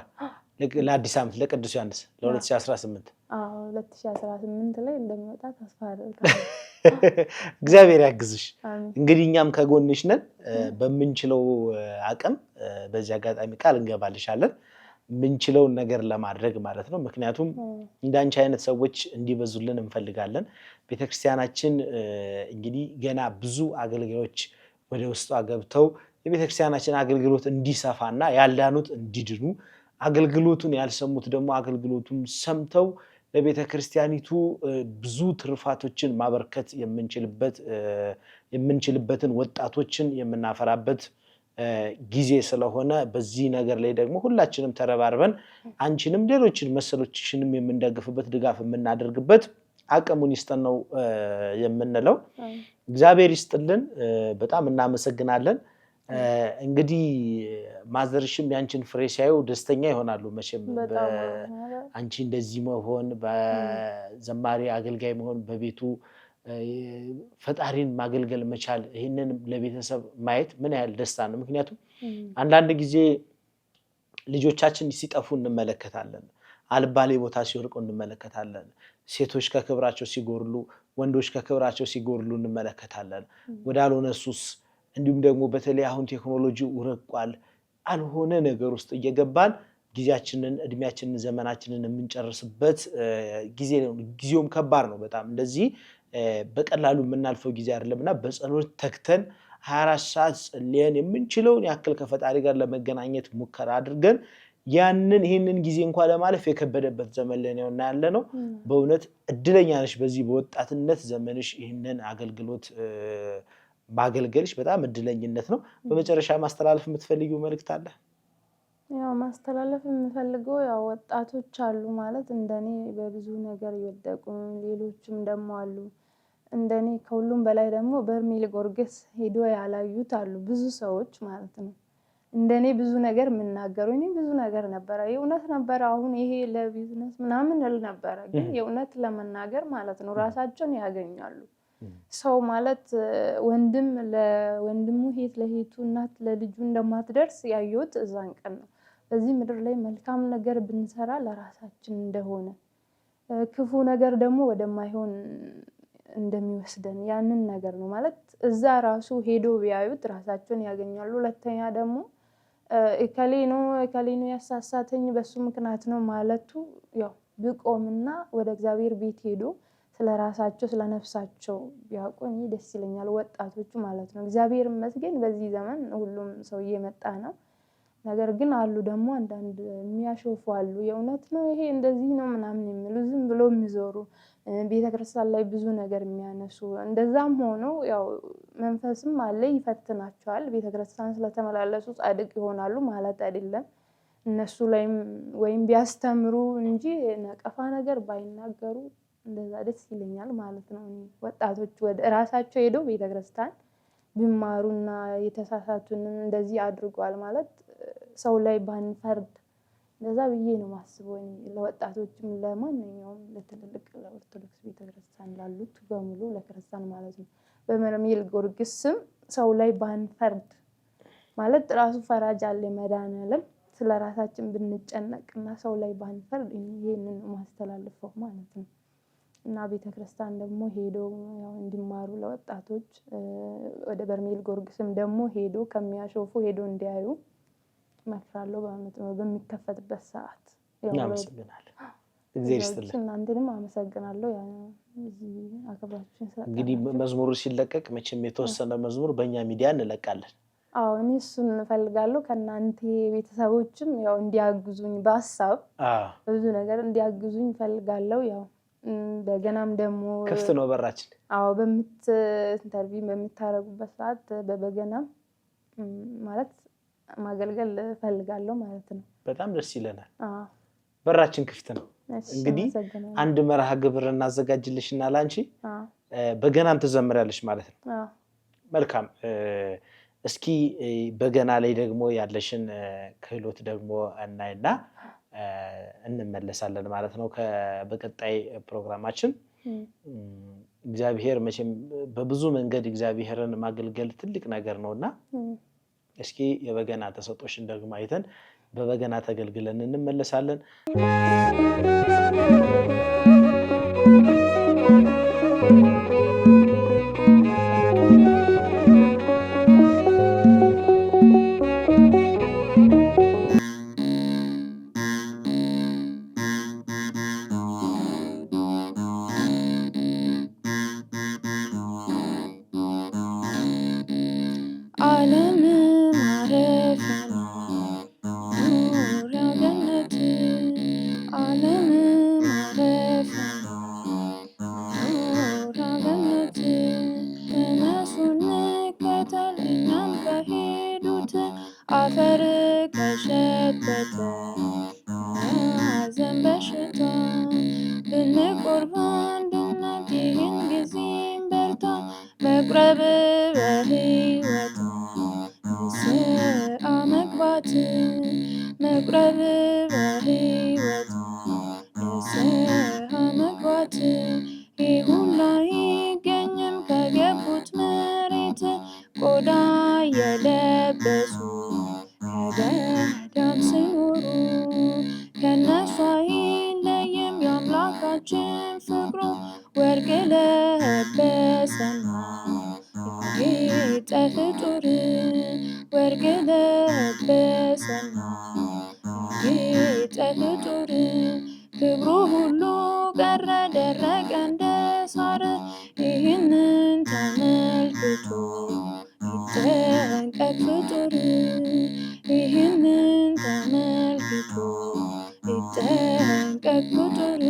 Speaker 2: ለአዲስ ዓመት ለቅዱስ ዮሐንስ ለ2018
Speaker 1: 2018 ላይ እንደሚወጣ ተስፋ አደርጋለሁ
Speaker 2: እግዚአብሔር ያግዝሽ እንግዲህ እኛም ከጎንሽ ነን በመንችለው አቅም በዚህ አጋጣሚ ቃል እንገባልሻለን ምንችለውን ነገር ለማድረግ ማለት ነው። ምክንያቱም እንዳንቺ አይነት ሰዎች እንዲበዙልን እንፈልጋለን። ቤተክርስቲያናችን እንግዲህ ገና ብዙ አገልጋዮች ወደ ውስጧ ገብተው የቤተክርስቲያናችን አገልግሎት እንዲሰፋና ያልዳኑት እንዲድኑ አገልግሎቱን ያልሰሙት ደግሞ አገልግሎቱን ሰምተው ለቤተክርስቲያኒቱ ብዙ ትርፋቶችን ማበርከት የምንችልበትን ወጣቶችን የምናፈራበት ጊዜ ስለሆነ በዚህ ነገር ላይ ደግሞ ሁላችንም ተረባርበን አንቺንም ሌሎችን መሰሎችሽንም የምንደግፍበት ድጋፍ የምናደርግበት አቅሙን ይስጠን ነው የምንለው። እግዚአብሔር ይስጥልን። በጣም እናመሰግናለን። እንግዲህ ማዘርሽም ያንቺን ፍሬ ሲያዩ ደስተኛ ይሆናሉ መቼም አንቺ እንደዚህ መሆን በዘማሪ አገልጋይ መሆን በቤቱ ፈጣሪን ማገልገል መቻል ይሄንን ለቤተሰብ ማየት ምን ያህል ደስታ ነው። ምክንያቱም አንዳንድ ጊዜ ልጆቻችን ሲጠፉ እንመለከታለን፣ አልባሌ ቦታ ሲወርቁ እንመለከታለን፣ ሴቶች ከክብራቸው ሲጎርሉ፣ ወንዶች ከክብራቸው ሲጎርሉ እንመለከታለን፣ ወዳልሆነ ሱስ እንዲሁም ደግሞ በተለይ አሁን ቴክኖሎጂው ረቋል አልሆነ ነገር ውስጥ እየገባን ጊዜያችንን እድሜያችንን ዘመናችንን የምንጨርስበት ጊዜ ነው። ጊዜውም ከባድ ነው በጣም እንደዚህ በቀላሉ የምናልፈው ጊዜ አይደለምና በጸሎት ተክተን 24 ሰዓት ጸልየን የምንችለውን ያክል ከፈጣሪ ጋር ለመገናኘት ሙከራ አድርገን ይህንን ጊዜ እንኳን ለማለፍ የከበደበት ዘመን ላይ ነው ያለነው። በእውነት እድለኛ ነሽ በዚህ በወጣትነት ዘመንሽ ይህንን አገልግሎት ማገልገልሽ በጣም እድለኝነት ነው። በመጨረሻ ማስተላለፍ የምትፈልጊው መልእክት አለ?
Speaker 1: ያው ማስተላለፍ የምፈልገው ያው ወጣቶች አሉ ማለት እንደኔ በብዙ ነገር ይወደቁ ሌሎችም ደግሞ አሉ እንደኔ ከሁሉም በላይ ደግሞ በርሜል ጎርገስ ሄዶ ያላዩት አሉ ብዙ ሰዎች ማለት ነው። እንደኔ ብዙ ነገር የምናገሩ እኔ ብዙ ነገር ነበረ የእውነት ነበረ አሁን ይሄ ለቢዝነስ ምናምን እል ነበረ ግን የእውነት ለመናገር ማለት ነው ራሳቸውን ያገኛሉ። ሰው ማለት ወንድም ለወንድሙ ሄት ለሄቱ እናት ለልጁ እንደማትደርስ ያዩት እዛን ቀን ነው። በዚህ ምድር ላይ መልካም ነገር ብንሰራ ለራሳችን እንደሆነ ክፉ ነገር ደግሞ ወደማይሆን እንደሚወስደን ያንን ነገር ነው ማለት እዛ ራሱ ሄዶ ቢያዩት ራሳቸውን ያገኛሉ። ሁለተኛ ደግሞ እከሌ ነው ያሳሳተኝ በሱ ምክንያት ነው ማለቱ ያው ቢቆምና ወደ እግዚአብሔር ቤት ሄዶ ስለራሳቸው ስለነፍሳቸው ቢያውቁኝ ደስ ይለኛል ወጣቶቹ ማለት ነው። እግዚአብሔር ይመስገን በዚህ ዘመን ሁሉም ሰው እየመጣ ነው። ነገር ግን አሉ ደግሞ አንዳንድ የሚያሾፉ አሉ የእውነት ነው ይሄ እንደዚህ ነው ምናምን የሚሉ ዝም ብሎ የሚዞሩ ቤተክርስቲያን ላይ ብዙ ነገር የሚያነሱ እንደዛም ሆኖ ያው መንፈስም አለ ይፈትናቸዋል። ቤተክርስቲያን ስለተመላለሱ ጻድቅ ይሆናሉ ማለት አይደለም። እነሱ ላይም ወይም ቢያስተምሩ እንጂ ነቀፋ ነገር ባይናገሩ እንደዛ ደስ ይለኛል ማለት ነው። ወጣቶች ወደ ራሳቸው ሄደው ቤተክርስቲያን ቢማሩና የተሳሳቱንን እንደዚህ አድርጓል ማለት ሰው ላይ ባንፈርድ እንደዛ ብዬ ነው ማስበው። ለወጣቶችም ለማንኛውም ለትልልቅ ለኦርቶዶክስ ቤተክርስቲያን ላሉት በሙሉ ለክርስቲያን ማለት ነው በበርሜል ጎርግስ ስም ሰው ላይ ባንፈርድ ማለት ራሱ ፈራጅ አለ መድኃኒዓለም ስለራሳችን ብንጨነቅና ሰው ላይ ባንፈርድ ይሄንን ማስተላለፈው ማለት ነው። እና ቤተክርስቲያን ደግሞ ሄዶ ያው እንዲማሩ ለወጣቶች ወደ በርሜል ጎርግስም ደግሞ ሄዶ ከሚያሾፉ ሄዶ እንዲያዩ መክራለሁ ማለት ነው በሚከፈትበት ሰዓት።
Speaker 2: ያው እናመሰግናለን። እግዚአብሔር ይስጥልን።
Speaker 1: እናንተንም አመሰግናለሁ ያ እዚህ አከብራችሁን ስለጣላችሁ።
Speaker 2: እንግዲህ መዝሙሩ ሲለቀቅ መቼም የተወሰነ መዝሙር በእኛ ሚዲያ እንለቃለን።
Speaker 1: አዎ እኔ እሱን እፈልጋለሁ ከእናንተ ቤተሰቦችም ያው እንዲያግዙኝ በሀሳብ ብዙ ነገር እንዲያግዙኝ እፈልጋለሁ። ያው እንደገናም ደግሞ
Speaker 2: ክፍት ነው በራችን።
Speaker 1: አዎ ኢንተርቪው በምታረጉበት ሰዓት በበገናም ማለት ማገልገል እፈልጋለሁ ማለት ነው።
Speaker 2: በጣም ደስ ይለናል። በራችን ክፍት ነው። እንግዲህ አንድ መርሃ ግብር እናዘጋጅልሽና ላንቺ በገናም ትዘምሪያለሽ ማለት ነው። መልካም እስኪ በገና ላይ ደግሞ ያለሽን ክህሎት ደግሞ እናይና እንመለሳለን ማለት ነው በቀጣይ ፕሮግራማችን። እግዚአብሔር መቼም በብዙ መንገድ እግዚአብሔርን ማገልገል ትልቅ ነገር ነውና እስኪ የበገና ተሰጦሽን ደግሞ አይተን በበገና ተገልግለን እንመለሳለን።
Speaker 1: ዓለም ማረፊያ መኖሪያ ገነት ዓለም ማረፊያ መኖሪያ ገነት ተነሱ እንከተል እኛም ከሄዱት አፈር ከሸተተ ያዘን በሽታ ብንቆርብ አንድነት ይህን ጊዜም በርታ መቁረብ በሕይወት ንስሐ መግባት መቁረብ በሕይወት ንስሐ መግባት ይሁን አይገኝም ከገቡት መሬት ቆዳ የለበሱ ከገዳም ሲኖሩ ከነሱ አይለይም የአምላካችን ፍቅሩ ወርቅ ለበሰና ያጌጠ ፍጡር ወርቅ ለበሰና ያጌጠ ፍጡር ክብሩ ሁሉ ቀረ ደረቀ እንደ ሳር ይህንን ተመልክቶ ይጠንቀቅ ፍጡር ይህንን ተመልክቶ ይጠንቀቅ ፍጡር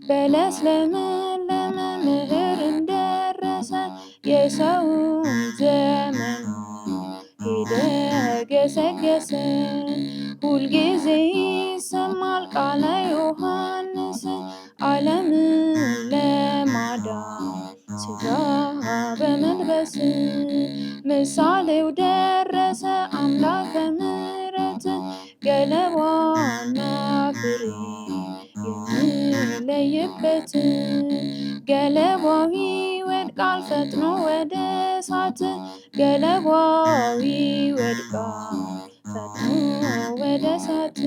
Speaker 1: በለስ ለመለመ ምህር እንደረሰ የሰውን ዘመን ሄደ ገሰገሰ ሁልጊዜ ይሰማል ቃለ ዮሐንስ ዓለምን ለማዳን ሥጋ በመልበስ ምሳሌው ደረሰ አምላከ ምሕረት ገለባና ፍሬ የሚለይበት ገለባው ይወድቃል ፈጥኖ ወደ እሳት ገለባው ይወድቃል ፈጥኖ ወደ እሳት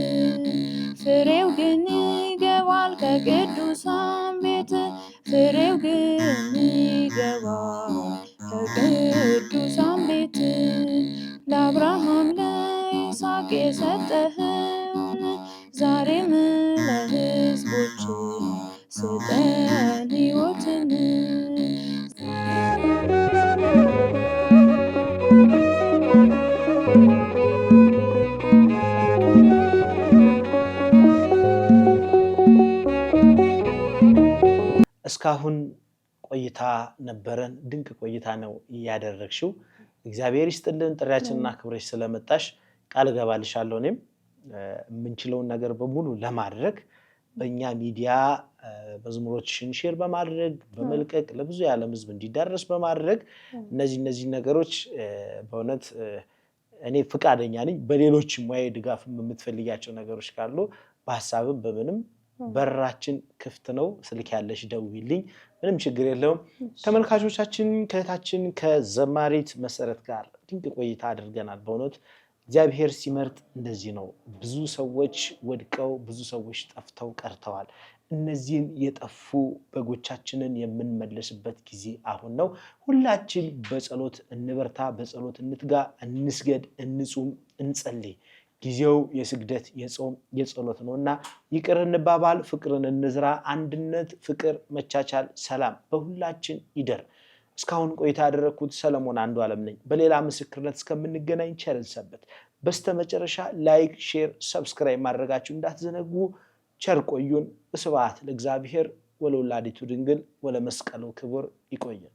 Speaker 1: ፍሬው ግን ይገባል ከቅዱሳን ቤት ፍሬው ግን ይገባል ከቅዱሳን ቤት ለአብርሃም ለይስሐቅ የሰጠኸውን ዛሬም ለሕዝቦች ስጠን ሕይወትን
Speaker 2: እስካሁን ቆይታ ነበረን። ድንቅ ቆይታ ነው ያደረግሽው። እግዚአብሔር ይስጥልን። ጥሪያችንና ክብረሽ ስለመጣሽ ቃል ገባልሻለሁ። እኔም የምንችለውን ነገር በሙሉ ለማድረግ በእኛ ሚዲያ መዝሙሮችሽን ሼር በማድረግ በመልቀቅ ለብዙ የዓለም ሕዝብ እንዲዳረስ በማድረግ እነዚህ ነገሮች በእውነት እኔ ፍቃደኛ ነኝ። በሌሎች ሙያዊ ድጋፍም የምትፈልጊያቸው ነገሮች ካሉ በሐሳብም በምንም በራችን ክፍት ነው። ስልክ ያለሽ ደውይልኝ፣ ምንም ችግር የለውም። ተመልካቾቻችን ከእህታችን ከዘማሪት መሰረት ጋር ድንቅ ቆይታ አድርገናል። በእውነት እግዚአብሔር ሲመርጥ እንደዚህ ነው። ብዙ ሰዎች ወድቀው ብዙ ሰዎች ጠፍተው ቀርተዋል። እነዚህን የጠፉ በጎቻችንን የምንመለስበት ጊዜ አሁን ነው። ሁላችን በጸሎት እንበርታ፣ በጸሎት እንትጋ፣ እንስገድ፣ እንጹም፣ እንጸልይ። ጊዜው የስግደት የጾም የጸሎት ነውና ይቅር እንባባል፣ ፍቅርን እንዝራ። አንድነት፣ ፍቅር፣ መቻቻል፣ ሰላም በሁላችን ይደር። እስካሁን ቆይታ ያደረኩት ሰለሞን አንዱዓለም ነኝ። በሌላ ምስክርነት እስከምንገናኝ ቸርን ሰንብት። በስተመጨረሻ ላይክ፣ ሼር፣ ሰብስክራይብ ማድረጋችሁ እንዳትዘነጉ። ቸር ቆዩን። ስብሐት ለእግዚአብሔር ወለወላዲቱ ድንግል ወለመስቀሉ ክቡር። ይቆየን።